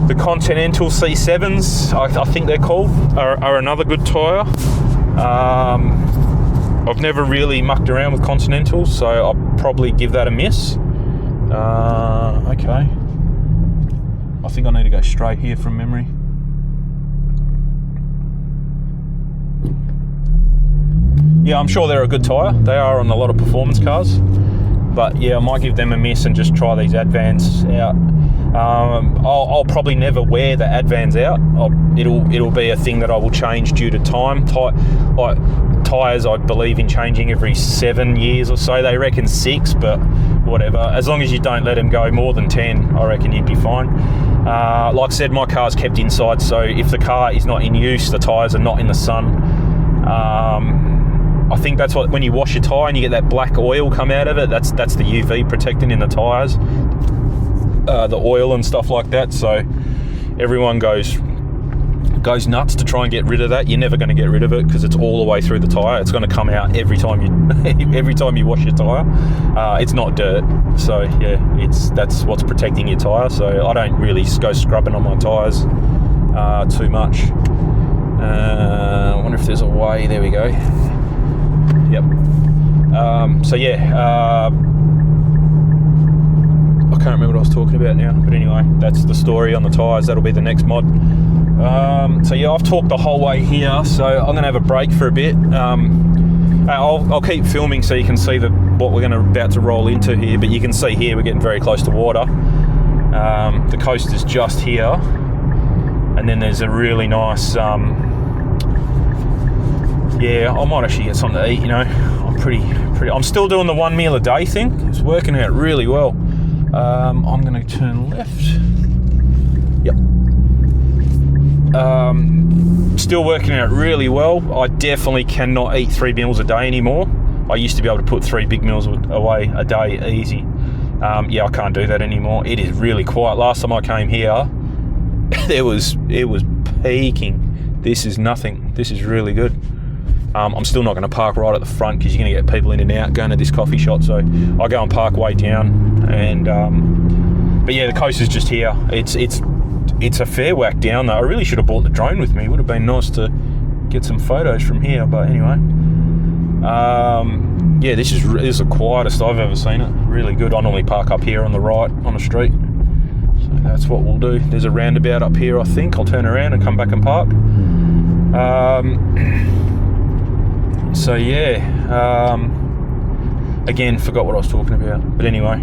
the Continental C7s, I think they're called, are another good tyre. I've never really mucked around with Continentals, so I'll probably give that a miss. Okay. I think I need to go straight here from memory. Yeah, I'm sure they're a good tyre. They are on a lot of performance cars. But yeah, I might give them a miss and just try these Advans out. I'll probably never wear the Advans out. It'll be a thing that I will change due to time. Tyres, I believe in changing every 7 years or so. They reckon 6, but whatever. As long as you don't let them go more than 10, I reckon you'd be fine. Like I said, my car's kept inside, so if the car is not in use, the tyres are not in the sun. I think that's what, when you wash your tyre and you get that black oil come out of it, that's the UV protecting in the tyres, the oil and stuff like that. So everyone goes nuts to try and get rid of that. You're never going to get rid of it because it's all the way through the tyre. It's going to come out every time you wash your tyre. It's not dirt, so yeah, that's what's protecting your tyre. So I don't really go scrubbing on my tyres too much. I wonder if there's a way. There we go. Yep. I can't remember what I was talking about now, but anyway, that's the story on the tyres. That'll be the next mod. I've talked the whole way here, so I'm going to have a break for a bit. I'll keep filming so you can see what we're about to roll into here, but you can see here we're getting very close to water. The coast is just here, and then there's a really nice I might actually get something to eat, I'm still doing the 1 meal a day thing. It's working out really well. I'm going to turn left. Yep. Still working out really well. I definitely cannot eat 3 meals a day anymore. I used to be able to put 3 big meals away a day easy. I can't do that anymore. It is really quiet. Last time I came here, it was peaking. This is nothing. This is really good. I'm still not going to park right at the front because you're going to get people in and out going to this coffee shop, so I go and park way down. And but yeah, the coast is just here. It's a fair whack down though. I really should have brought the drone with me. It would have been nice to get some photos from here, but anyway. This is the quietest I've ever seen it. Really good. I normally park up here on the right on the street, so that's what we'll do. There's a roundabout up here, I think. I'll turn around and come back and park. Again, forgot what I was talking about, but anyway,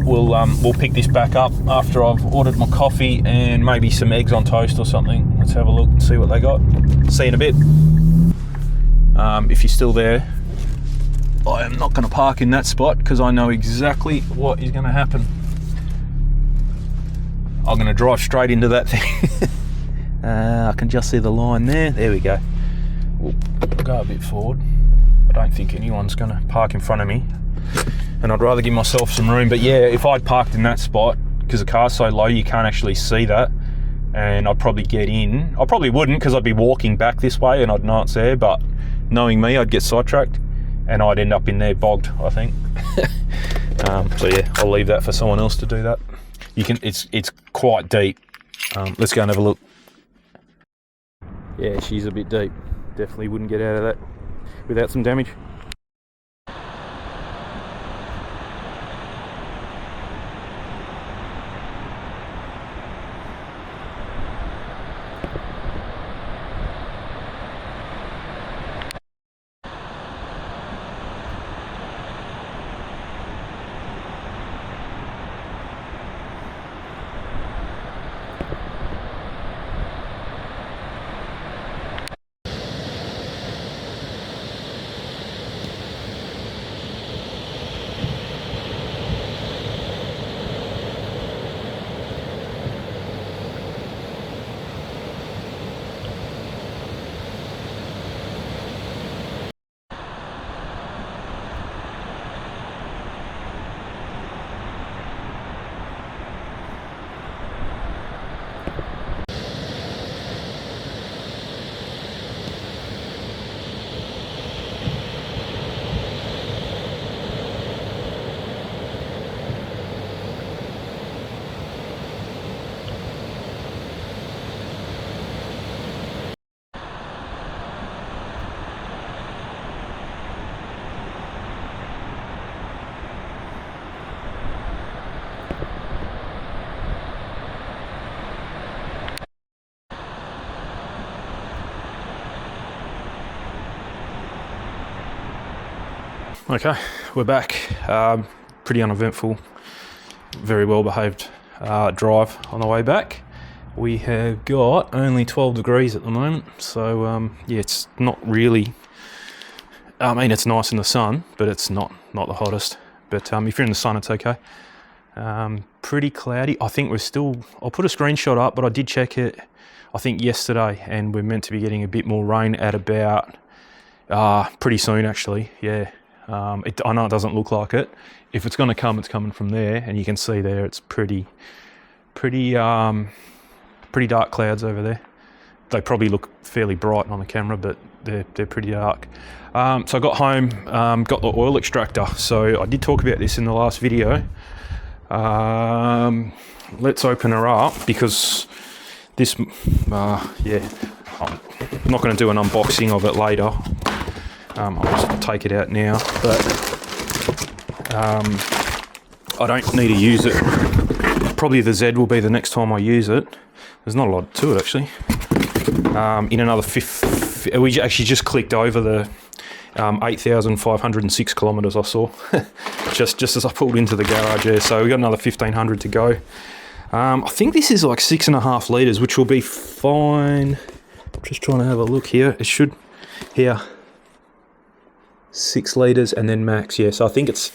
we'll pick this back up after I've ordered my coffee and maybe some eggs on toast or something. Let's have a look and see what they got. See you in a bit. If you're still there, I am not going to park in that spot because I know exactly what is going to happen. I'm going to drive straight into that thing. I can just see the line there. There we go. We'll go a bit forward. I don't think anyone's going to park in front of me, and I'd rather give myself some room. But yeah, if I'd parked in that spot, because the car's so low you can't actually see that, and I'd probably get in. I probably wouldn't because I'd be walking back this way and I'd know it's there, but knowing me, I'd get sidetracked and I'd end up in there bogged, I think. I'll leave that for someone else to do that. It's quite deep. Let's go and have a look. Yeah, she's a bit deep. Definitely wouldn't get out of that without some damage. Okay, we're back. Pretty uneventful, very well behaved drive on the way back. We have got only 12 degrees at the moment, so yeah, it's not really, I mean, it's nice in the sun, but it's not the hottest. But if you're in the sun, it's okay. Pretty cloudy. I think we're still, I'll put a screenshot up, but I did check it, I think yesterday, and we're meant to be getting a bit more rain at about, pretty soon actually, yeah. I know it doesn't look like it. If it's going to come, it's coming from there, and you can see there it's pretty dark clouds over there. They probably look fairly bright on the camera, but they're pretty dark. So I got home, got the oil extractor. So I did talk about this in the last video. Let's open her up because this, yeah, I'm not going to do an unboxing of it later. I'll just take it out now, but I don't need to use it. Probably the Z will be the next time I use it. There's not a lot to it actually. In another we actually just clicked over the 8,506 kilometres I saw, just as I pulled into the garage there. So we got another 1,500 to go. I think this is like 6.5 litres, which will be fine. Just trying to have a look here. It should, here. 6 litres and then max, yeah. So I think it's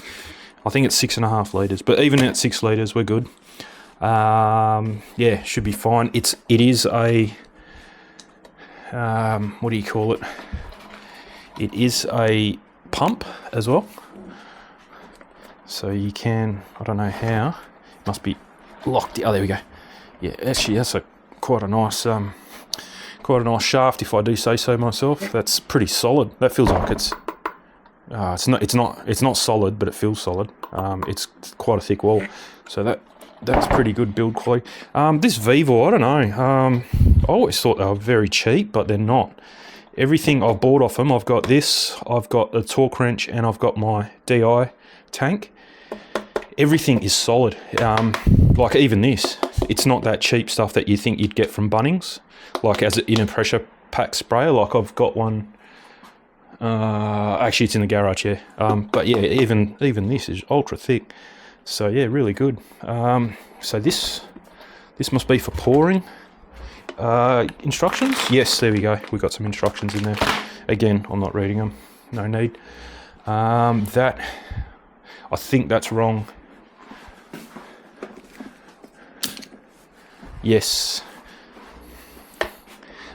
6.5 litres, but even at 6 litres, we're good. Yeah, should be fine. It is a what do you call it? It is a pump as well. So you can, I don't know how. It must be locked. Oh, there we go. Yeah, actually, that's quite a nice shaft, if I do say so myself. That's pretty solid. That feels like it's not solid, but it feels solid. It's quite a thick wall, so that's pretty good build quality. This Vivo, I don't know. I always thought they were very cheap, but they're not. Everything I've bought off them, I've got this, I've got a torque wrench, and I've got my DI tank. Everything is solid. Like even this, it's not that cheap stuff that you think you'd get from Bunnings, like as in a pressure pack sprayer. Like I've got one. Actually, it's in the garage here. But yeah, even this is ultra thick. So yeah, really good. So this must be for pouring. Instructions? Yes, there we go. We've got some instructions in there. Again, I'm not reading them. No need. That, I think that's wrong. Yes.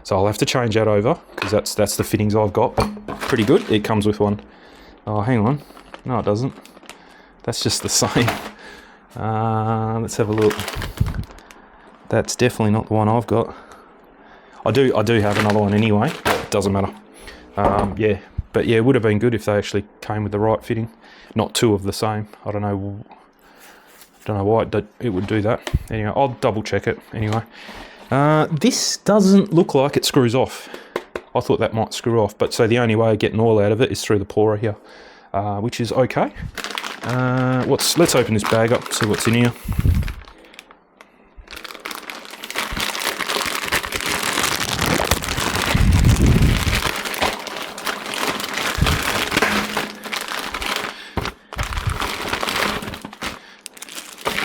So I'll have to change that over because that's the fittings I've got. Pretty good. It comes with one. Oh, hang on. No, it doesn't. That's just the same. Let's have a look. That's definitely not the one I've got. I do have another one anyway. It doesn't matter. Yeah, but yeah, it would have been good if they actually came with the right fitting, not two of the same. I don't know why it would do that. Anyway, I'll double check it anyway. This doesn't look like it screws off. I thought that might screw off, but so the only way of getting oil out of it is through the pourer here, which is okay. Let's open this bag up, see what's in here.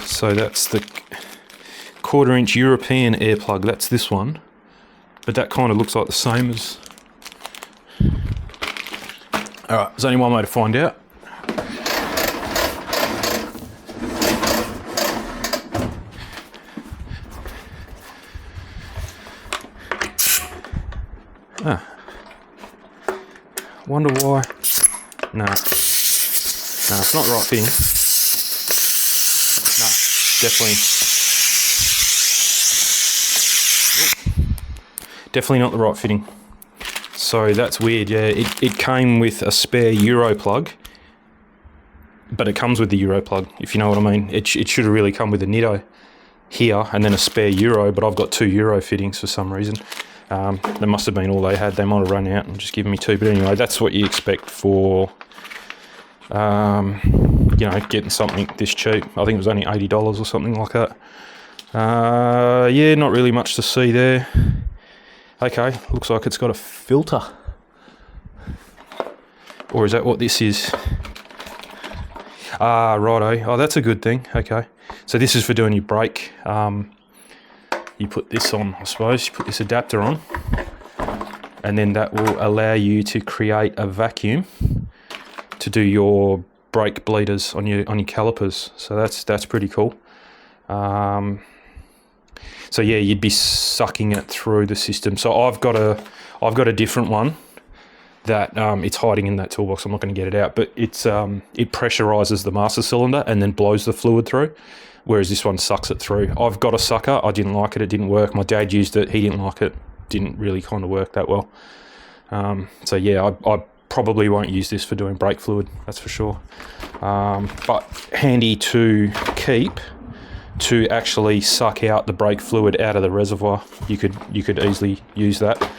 So that's the 1/4-inch European air plug. That's this one, but that kind of looks like the same as. All right, there's only one way to find out. Wonder why. No, it's not the right fitting. No, definitely not the right fitting. So that's weird. Yeah, it came with a spare Euro plug, but it comes with the Euro plug, if you know what I mean. It should have really come with a Nitto here and then a spare Euro, but I've got 2 Euro fittings for some reason. That must have been all they had. They might have run out and just given me 2. But anyway, that's what you expect for, you know, getting something this cheap. I think it was only $80 or something like that. Yeah, not really much to see there. Okay, looks like it's got a filter. Or is that what this is? Ah, righto. Oh, that's a good thing. Okay. So this is for doing your brake. You put this on, I suppose. You put this adapter on, and then that will allow you to create a vacuum to do your brake bleeders on your calipers. So that's pretty cool. So yeah, you'd be sucking it through the system. So I've got a different one that it's hiding in that toolbox. I'm not going to get it out, but it pressurizes the master cylinder and then blows the fluid through, whereas this one sucks it through. I've got a sucker. I didn't like it. It didn't work. My dad used it. He didn't like it. Didn't really kind of work that well. So yeah, I probably won't use this for doing brake fluid. That's for sure. But handy to keep to actually suck out the brake fluid out of the reservoir. You could easily use that.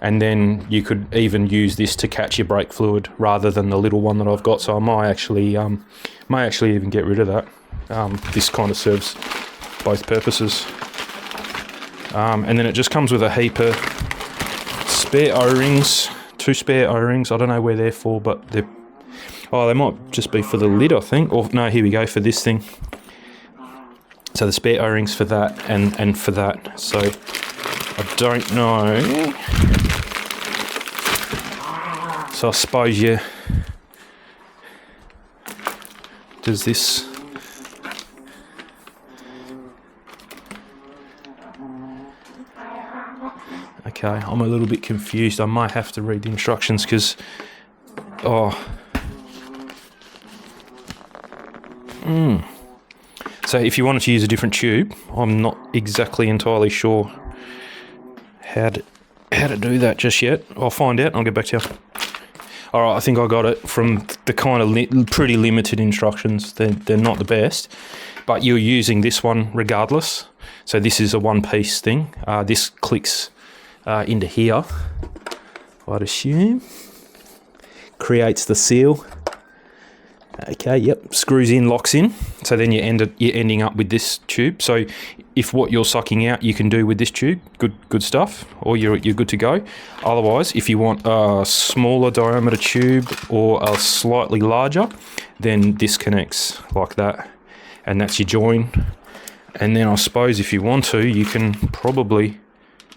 And then you could even use this to catch your brake fluid rather than the little one that I've got. So I might actually even get rid of that. This kind of serves both purposes. And then it just comes with a heap of spare O-rings, 2 spare O-rings. I don't know where they're for, but they might just be for the lid, I think. Or no, here we go, for this thing. So the spare O-rings for that and for that. So I don't know. So I suppose does this... Okay, I'm a little bit confused. I might have to read the instructions because... So if you wanted to use a different tube, I'm not exactly entirely sure how to do that just yet. I'll find out. I'll get back to you. All right, I think I got it from the kind of pretty limited instructions. They're not the best, but you're using this one regardless. So this is a one-piece thing. This clicks into here, I'd assume. Creates the seal. Okay, yep, screws in, locks in. So then you're ending up with this tube. So if what you're sucking out you can do with this tube, good stuff, or you're good to go. Otherwise, if you want a smaller diameter tube or a slightly larger, then this connects like that, and that's your join. And then I suppose if you want to, you can probably...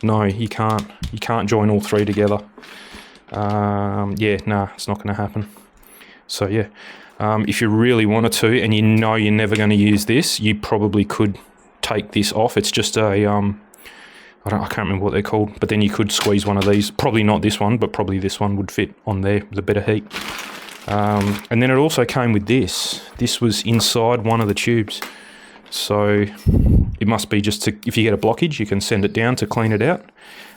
No, you can't. You can't join all 3 together. Yeah, nah, it's not going to happen. So yeah. If you really wanted to, and you know you're never going to use this, you probably could take this off. It's just a, I can't remember what they're called, but then you could squeeze one of these. Probably not this one, but probably this one would fit on there with a bit of heat. And then it also came with this. This was inside one of the tubes. So it must be just to, if you get a blockage, you can send it down to clean it out.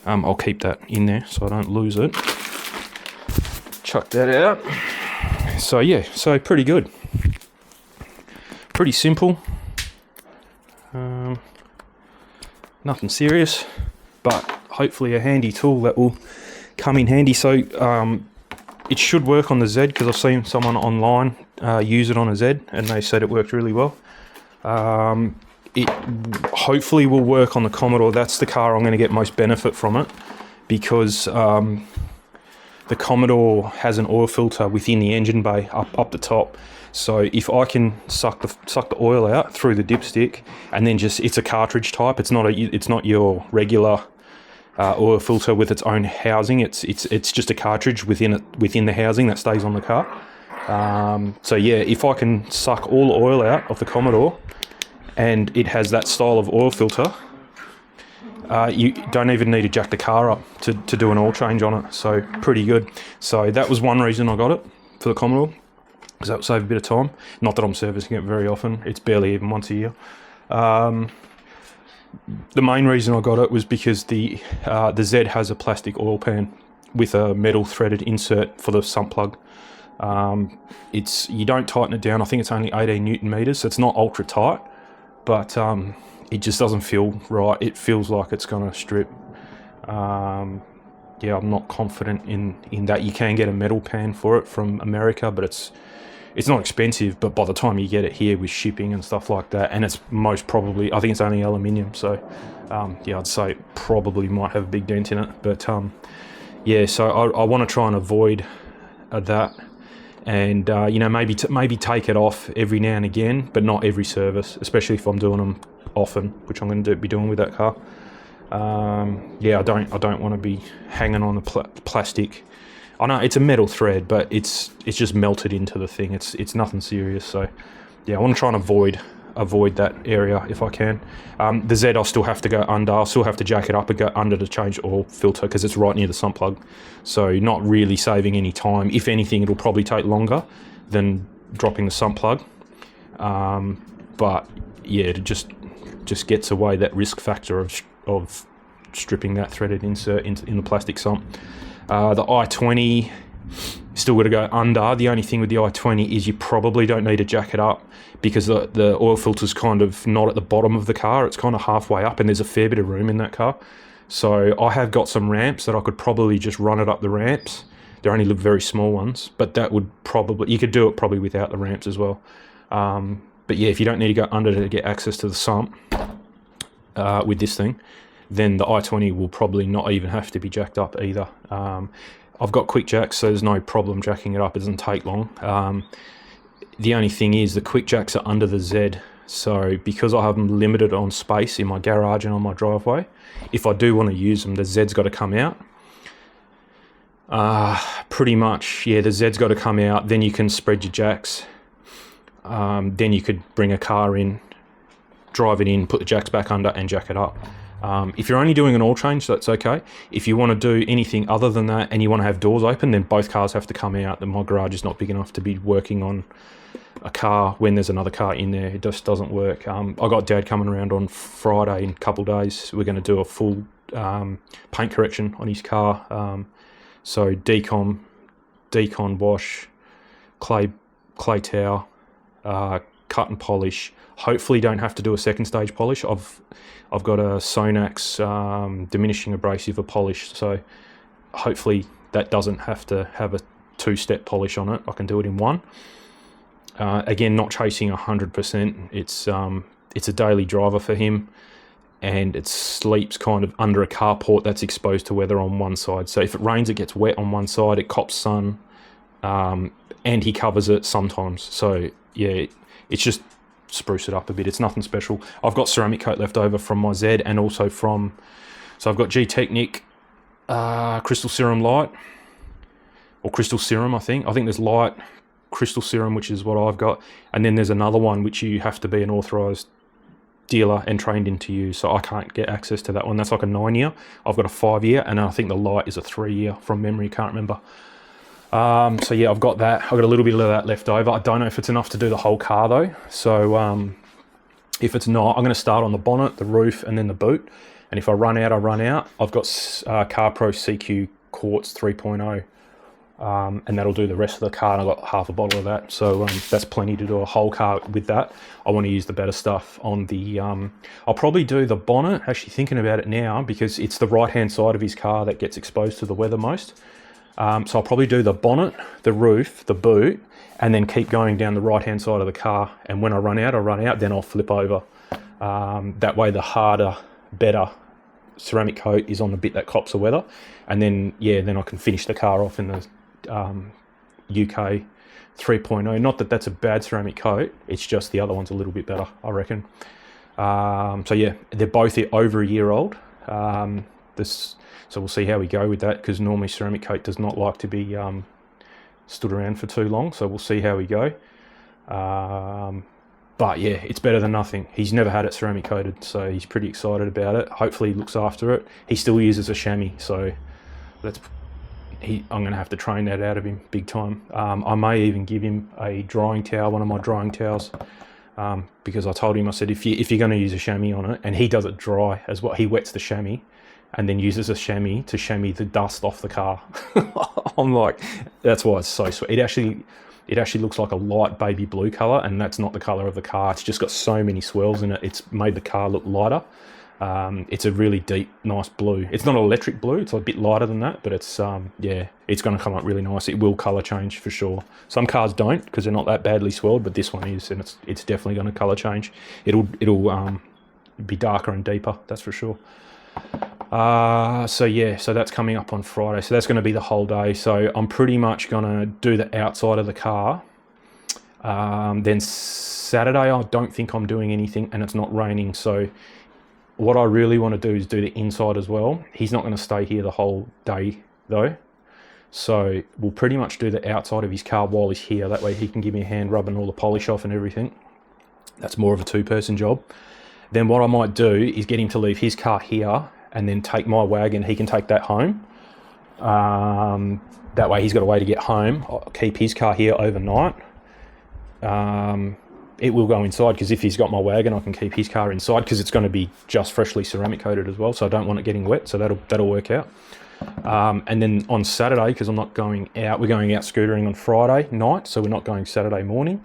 I'll keep that in there so I don't lose it. Chuck that out. So yeah, so pretty good. Pretty simple. Nothing serious, but hopefully a handy tool that will come in handy. So it should work on the Z because I've seen someone online use it on a Z and they said it worked really well. It hopefully will work on the Commodore. That's the car I'm going to get most benefit from it because the Commodore has an oil filter within the engine bay up the top. So if I can suck the oil out through the dipstick, and then just, it's a cartridge type. It's not your regular oil filter with its own housing. It's just a cartridge within the housing that stays on the car. So yeah, if I can suck all the oil out of the Commodore, and it has that style of oil filter, you don't even need to jack the car up to do an oil change on it. So pretty good. So that was one reason I got it for the Commodore, because that would save a bit of time. Not that I'm servicing it very often. It's barely even once a year. The main reason I got it was because the Z has a plastic oil pan with a metal threaded insert for the sump plug. You don't tighten it down. I think it's only 18 Newton meters, so it's not ultra tight, but it just doesn't feel right. It feels like it's going to strip. Yeah, I'm not confident in that. You can get a metal pan for it from America, but it's not expensive, but by the time you get it here with shipping and stuff like that, and it's most probably, I think it's only aluminium, so yeah, I'd say it probably might have a big dent in it, but yeah, so I want to try and avoid that, and you know, maybe take it off every now and again, but not every service, especially if I'm doing them often, which I'm going to be doing with that car. Yeah, I don't want to be hanging on the plastic. I know it's a metal thread, but it's just melted into the thing. It's nothing serious. So yeah, I want to try and avoid that area if I can. The Z, I'll still have to go under. I'll still have to jack it up and go under to change oil filter because it's right near the sump plug. So not really saving any time. If anything, it'll probably take longer than dropping the sump plug. But yeah, it just gets away that risk factor of stripping that threaded insert in the plastic sump. The i20, still got to go under. The only thing with the i20 is you probably don't need to jack it up because the oil filter's kind of not at the bottom of the car. It's kind of halfway up, and there's a fair bit of room in that car. So I have got some ramps that I could probably just run it up the ramps. They're only very small ones, but that would probably, you could do it probably without the ramps as well. But yeah, if you don't need to go under to get access to the sump with this thing, then the i20 will probably not even have to be jacked up either. I've got quick jacks, so there's no problem jacking it up. It doesn't take long. The only thing is the quick jacks are under the Z. So because I have them limited on space in my garage and on my driveway, if I do want to use them, the Z's got to come out. Pretty much, yeah, the Z's got to come out. Then you can spread your jacks. Then you could bring a car in, drive it in, put the jacks back under and jack it up. If you're only doing an oil change, that's okay. If you want to do anything other than that and you want to have doors open, then both cars have to come out. Then my garage is not big enough to be working on a car when there's another car in there. It just doesn't work. I got Dad coming around on Friday in a couple of days. We're going to do a full paint correction on his car. So decon wash, clay towel, cut and polish. Hopefully don't have to do a second stage polish. I've got a Sonax diminishing abrasive polish, so hopefully that doesn't have to have a two-step polish on it. I can do it in one. Again, not chasing 100%. It's a daily driver for him, and it sleeps kind of under a carport that's exposed to weather on one side. So if it rains, it gets wet on one side, it cops sun, and he covers it sometimes. So yeah, it's just spruce it up a bit. It's nothing special. I've got ceramic coat left over from my Z, and also so I've got G-Technic Crystal Serum Light, or Crystal Serum, I think there's Light, Crystal Serum, which is what I've got, and then there's another one which you have to be an authorized dealer and trained in to use, so I can't get access to that one. That's like a 9-year. I've got a 5-year, and I think the Light is a 3-year from memory, can't remember. So yeah, I've got that. I've got a little bit of that left over. I don't know if it's enough to do the whole car though. So if it's not, I'm going to start on the bonnet, the roof, and then the boot. And if I run out, I run out. I've got CarPro CQ Quartz 3.0, and that'll do the rest of the car. And I've got half a bottle of that. So that's plenty to do a whole car with that. I want to use the better stuff on the, I'll probably do the bonnet, actually thinking about it now, because it's the right-hand side of his car that gets exposed to the weather most. So I'll probably do the bonnet, the roof, the boot, and then keep going down the right-hand side of the car. And when I run out, then I'll flip over. That way the harder, better ceramic coat is on the bit that cops the weather. And then, yeah, then I can finish the car off in the UK 3.0. Not that that's a bad ceramic coat, it's just the other one's a little bit better, I reckon. So yeah, they're both over a year old. So we'll see how we go with that, because normally ceramic coat does not like to be stood around for too long. So we'll see how we go. But yeah, it's better than nothing. He's never had it ceramic coated, so he's pretty excited about it. Hopefully he looks after it. He still uses a chamois, so I'm going to have to train that out of him big time. I may even give him a drying towel, one of my drying towels, because I told him, I said, if you're going to use a chamois on it, and he does it dry as well, he wets the chamois and then uses a chamois to chamois the dust off the car. I'm like, that's why it's so sweet. It actually looks like a light baby blue colour, and that's not the colour of the car. It's just got so many swirls in it. It's made the car look lighter. It's a really deep, nice blue. It's not electric blue. It's a bit lighter than that, but it's yeah, it's going to come up really nice. It will colour change for sure. Some cars don't, because they're not that badly swirled, but this one is, and it's definitely going to colour change. It'll be darker and deeper, that's for sure. So yeah, so that's coming up on Friday. So that's going to be the whole day. So I'm pretty much going to do the outside of the car. Then Saturday, I don't think I'm doing anything, and it's not raining. So what I really want to do is do the inside as well. He's not going to stay here the whole day though. So we'll pretty much do the outside of his car while he's here. That way he can give me a hand rubbing all the polish off and everything. That's more of a two-person job. Then what I might do is get him to leave his car here and then take my wagon. He can take that home. That way he's got a way to get home. I'll keep his car here overnight. It will go inside because if he's got my wagon, I can keep his car inside because it's going to be just freshly ceramic coated as well. So I don't want it getting wet. So that'll work out. And then on Saturday, because I'm not going out, we're going out scootering on Friday night. So we're not going Saturday morning.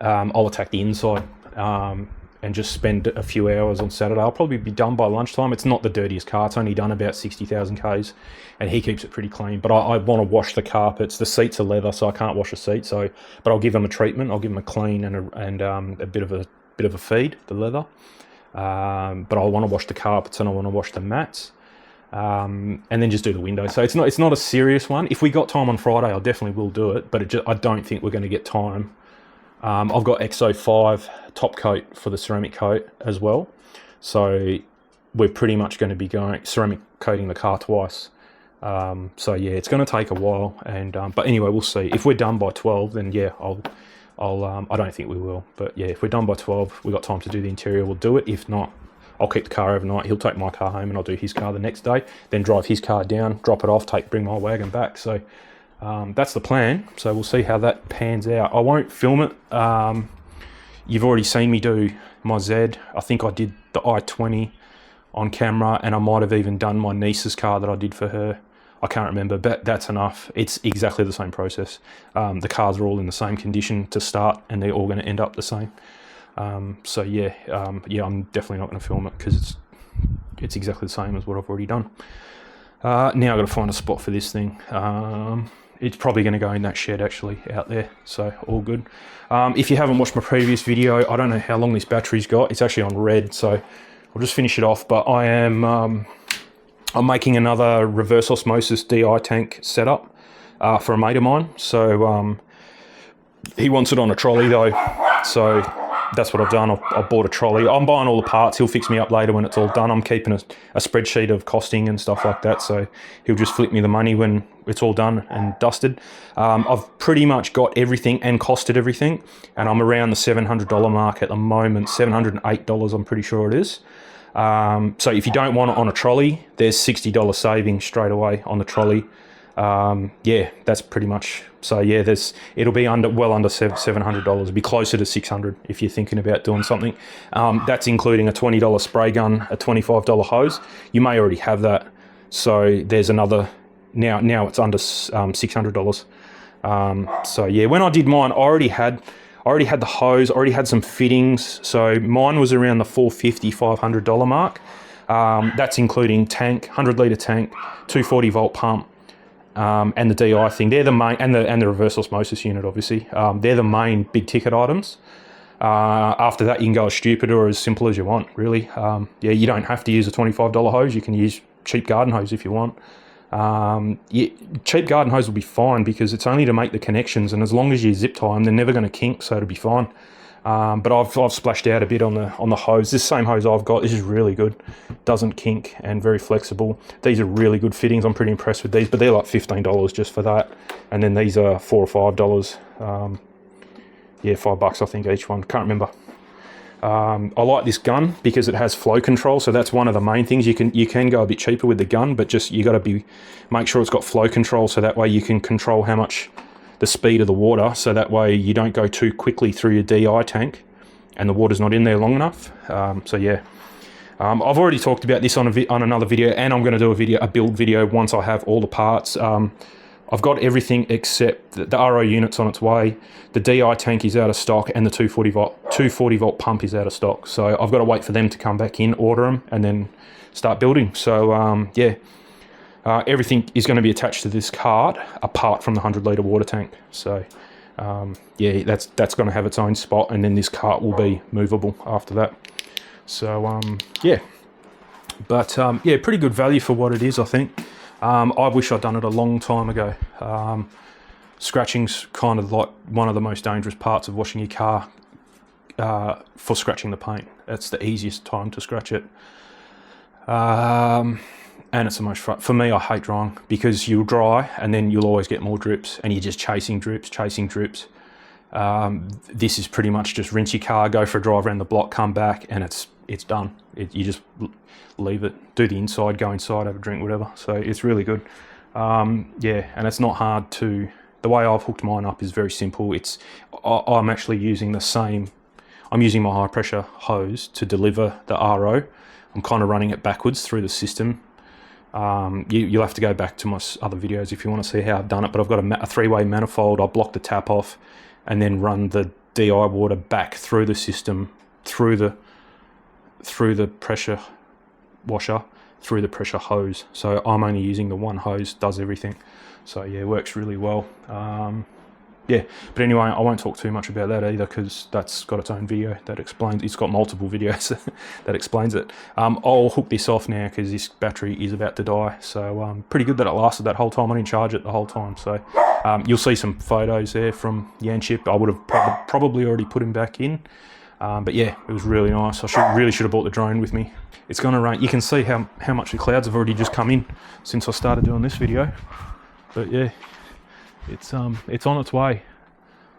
I'll attack the inside. And just spend a few hours on Saturday. I'll probably be done by lunchtime. It's not the dirtiest car. It's only done about 60,000 Ks, and he keeps it pretty clean. But I want to wash the carpets. The seats are leather, so I can't wash the seat. So, but I'll give them a treatment. I'll give them a clean and a bit of a feed, the leather. But I want to wash the carpets and I want to wash the mats, and then just do the windows. So it's not a serious one. If we got time on Friday, I definitely will do it. But I don't think we're going to get time. I've got XO5 top coat for the ceramic coat as well. So we're pretty much going to be going ceramic coating the car twice. So yeah, it's going to take a while. But anyway, we'll see. If we're done by 12, then yeah, I don't think we will. But yeah, if we're done by 12, we've got time to do the interior, we'll do it. If not, I'll keep the car overnight. He'll take my car home and I'll do his car the next day. Then drive his car down, drop it off, bring my wagon back. So that's the plan. So we'll see how that pans out. I won't film it. You've already seen me do my Z. I think I did the i20 on camera, and I might have even done my niece's car that I did for her. I can't remember, but that's enough. It's exactly the same process. The cars are all in the same condition to start, and they're all going to end up the same. So yeah, I'm definitely not going to film it because it's exactly the same as what I've already done. Now I've got to find a spot for this thing. It's probably going to go in that shed actually out there, so all good. If you haven't watched my previous video, I don't know how long this battery's got. It's actually on red, so I'll just finish it off. But I'm making another reverse osmosis DI tank setup for a mate of mine. So he wants it on a trolley though, so that's what I've done. I've bought a trolley. I'm buying all the parts. He'll fix me up later when it's all done. I'm keeping a spreadsheet of costing and stuff like that, so he'll just flip me the money when it's all done and dusted. I've pretty much got everything and costed everything, and I'm around the $700 mark at the moment. $708, I'm pretty sure it is. So if you don't want it on a trolley, there's $60 savings straight away on the trolley. Yeah, that's pretty much. So yeah, it'll be well under $700. It'll be closer to $600 if you're thinking about doing something. That's including a $20 spray gun, a $25 hose. You may already have that. So there's another. Now it's under $600. So yeah, when I did mine, I already had the hose, already had some fittings. So mine was around the $450, $500 mark. That's including tank, 100-litre tank, 240 volt pump. And the DI thing, they're the main, and the reverse osmosis unit, obviously. They're the main big ticket items. After that, you can go as stupid or as simple as you want, really. Yeah, you don't have to use a $25 hose. You can use cheap garden hose if you want. Yeah, cheap garden hose will be fine because it's only to make the connections, and as long as you zip tie them, they're never going to kink, so it'll be fine. But I've splashed out a bit on the hose. This same hose I've got, this is really good. Doesn't kink and very flexible. These are really good fittings. I'm pretty impressed with these, but they're like $15 just for that. And then these are $4 or $5. Yeah, $5 I think each one. Can't remember. I like this gun because it has flow control, so that's one of the main things. You can go a bit cheaper with the gun, but just you got to make sure it's got flow control, so that way you can control how much the speed of the water, so that way you don't go too quickly through your DI tank and the water's not in there long enough. So yeah, I've already talked about this on another video, and I'm going to do a build video once I have all the parts. I've got everything except the RO unit's on its way, the DI tank is out of stock, and the 240 volt pump is out of stock. So I've got to wait for them to come back in, order them, and then start building. So yeah, everything is going to be attached to this cart apart from the 100-litre water tank. So yeah, that's going to have its own spot, and then this cart will be movable after that. So yeah, But yeah, pretty good value for what it is, I think. I wish I'd done it a long time ago. Scratching's kind of like one of the most dangerous parts of washing your car for scratching the paint. It's the easiest time to scratch it. And it's the most fun. For me, I hate drying because you'll dry and then you'll always get more drips and you're just chasing drips. This is pretty much just rinse your car, go for a drive around the block, come back, and it's done. You just leave it, do the inside, go inside, have a drink, whatever. So it's really good. Yeah, and it's not hard to. The way I've hooked mine up is very simple. I'm actually using the same. I'm using my high pressure hose to deliver the RO. I'm kind of running it backwards through the system. You'll have to go back to my other videos if you want to see how I've done it, but I've got a three-way manifold. I block the tap off and then run the DI water back through the system, through the pressure washer, through the pressure hose. So I'm only using the one hose, does everything. So yeah, it works really well. Yeah, but anyway, I won't talk too much about that either because that's got its own video that explains. It's got multiple videos that explains it. I'll hook this off now because this battery is about to die. So pretty good that it lasted that whole time. I didn't charge it the whole time. So you'll see some photos there from Yanchip. I would have probably already put him back in. But yeah, it was really nice. I really should have brought the drone with me. It's going to rain. You can see how much the clouds have already just come in since I started doing this video. But yeah. It's on its way,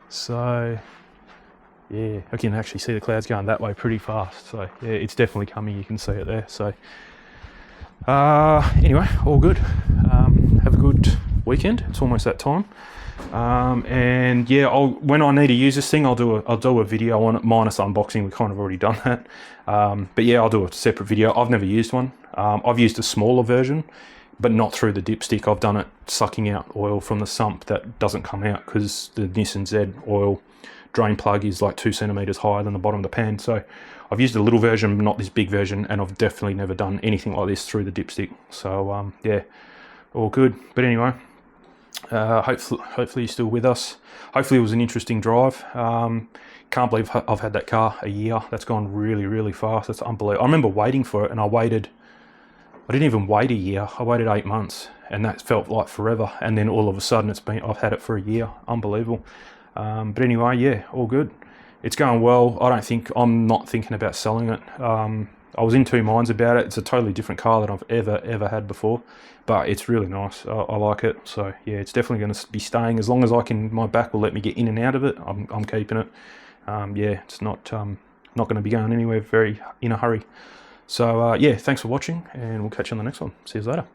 so yeah, I can actually see the clouds going that way pretty fast. So yeah, it's definitely coming. You can see it there. So anyway, all good. Have a good weekend. It's almost that time. And yeah, when I need to use this thing, I'll do a video on it minus unboxing. We've kind of already done that. But yeah, I'll do a separate video. I've never used one. I've used a smaller version, but not through the dipstick. I've done it sucking out oil from the sump that doesn't come out because the Nissan Z oil drain plug is like 2 centimeters higher than the bottom of the pan. So I've used a little version, not this big version, and I've definitely never done anything like this through the dipstick. So yeah, all good. But anyway, hopefully you're still with us. Hopefully it was an interesting drive. Can't believe I've had that car a year. That's gone really, really fast. That's unbelievable. I remember waiting for it, and I didn't even wait a year. I waited 8 months, and that felt like forever. And then all of a sudden, I've had it for a year. Unbelievable. But anyway, yeah, all good. It's going well. I'm not thinking about selling it. I was in two minds about it. It's a totally different car than I've ever had before, but it's really nice. I like it. So yeah, it's definitely going to be staying as long as I can. My back will let me get in and out of it. I'm keeping it. Yeah, it's not going to be going anywhere in a hurry. So yeah, thanks for watching, and we'll catch you on the next one. See you later.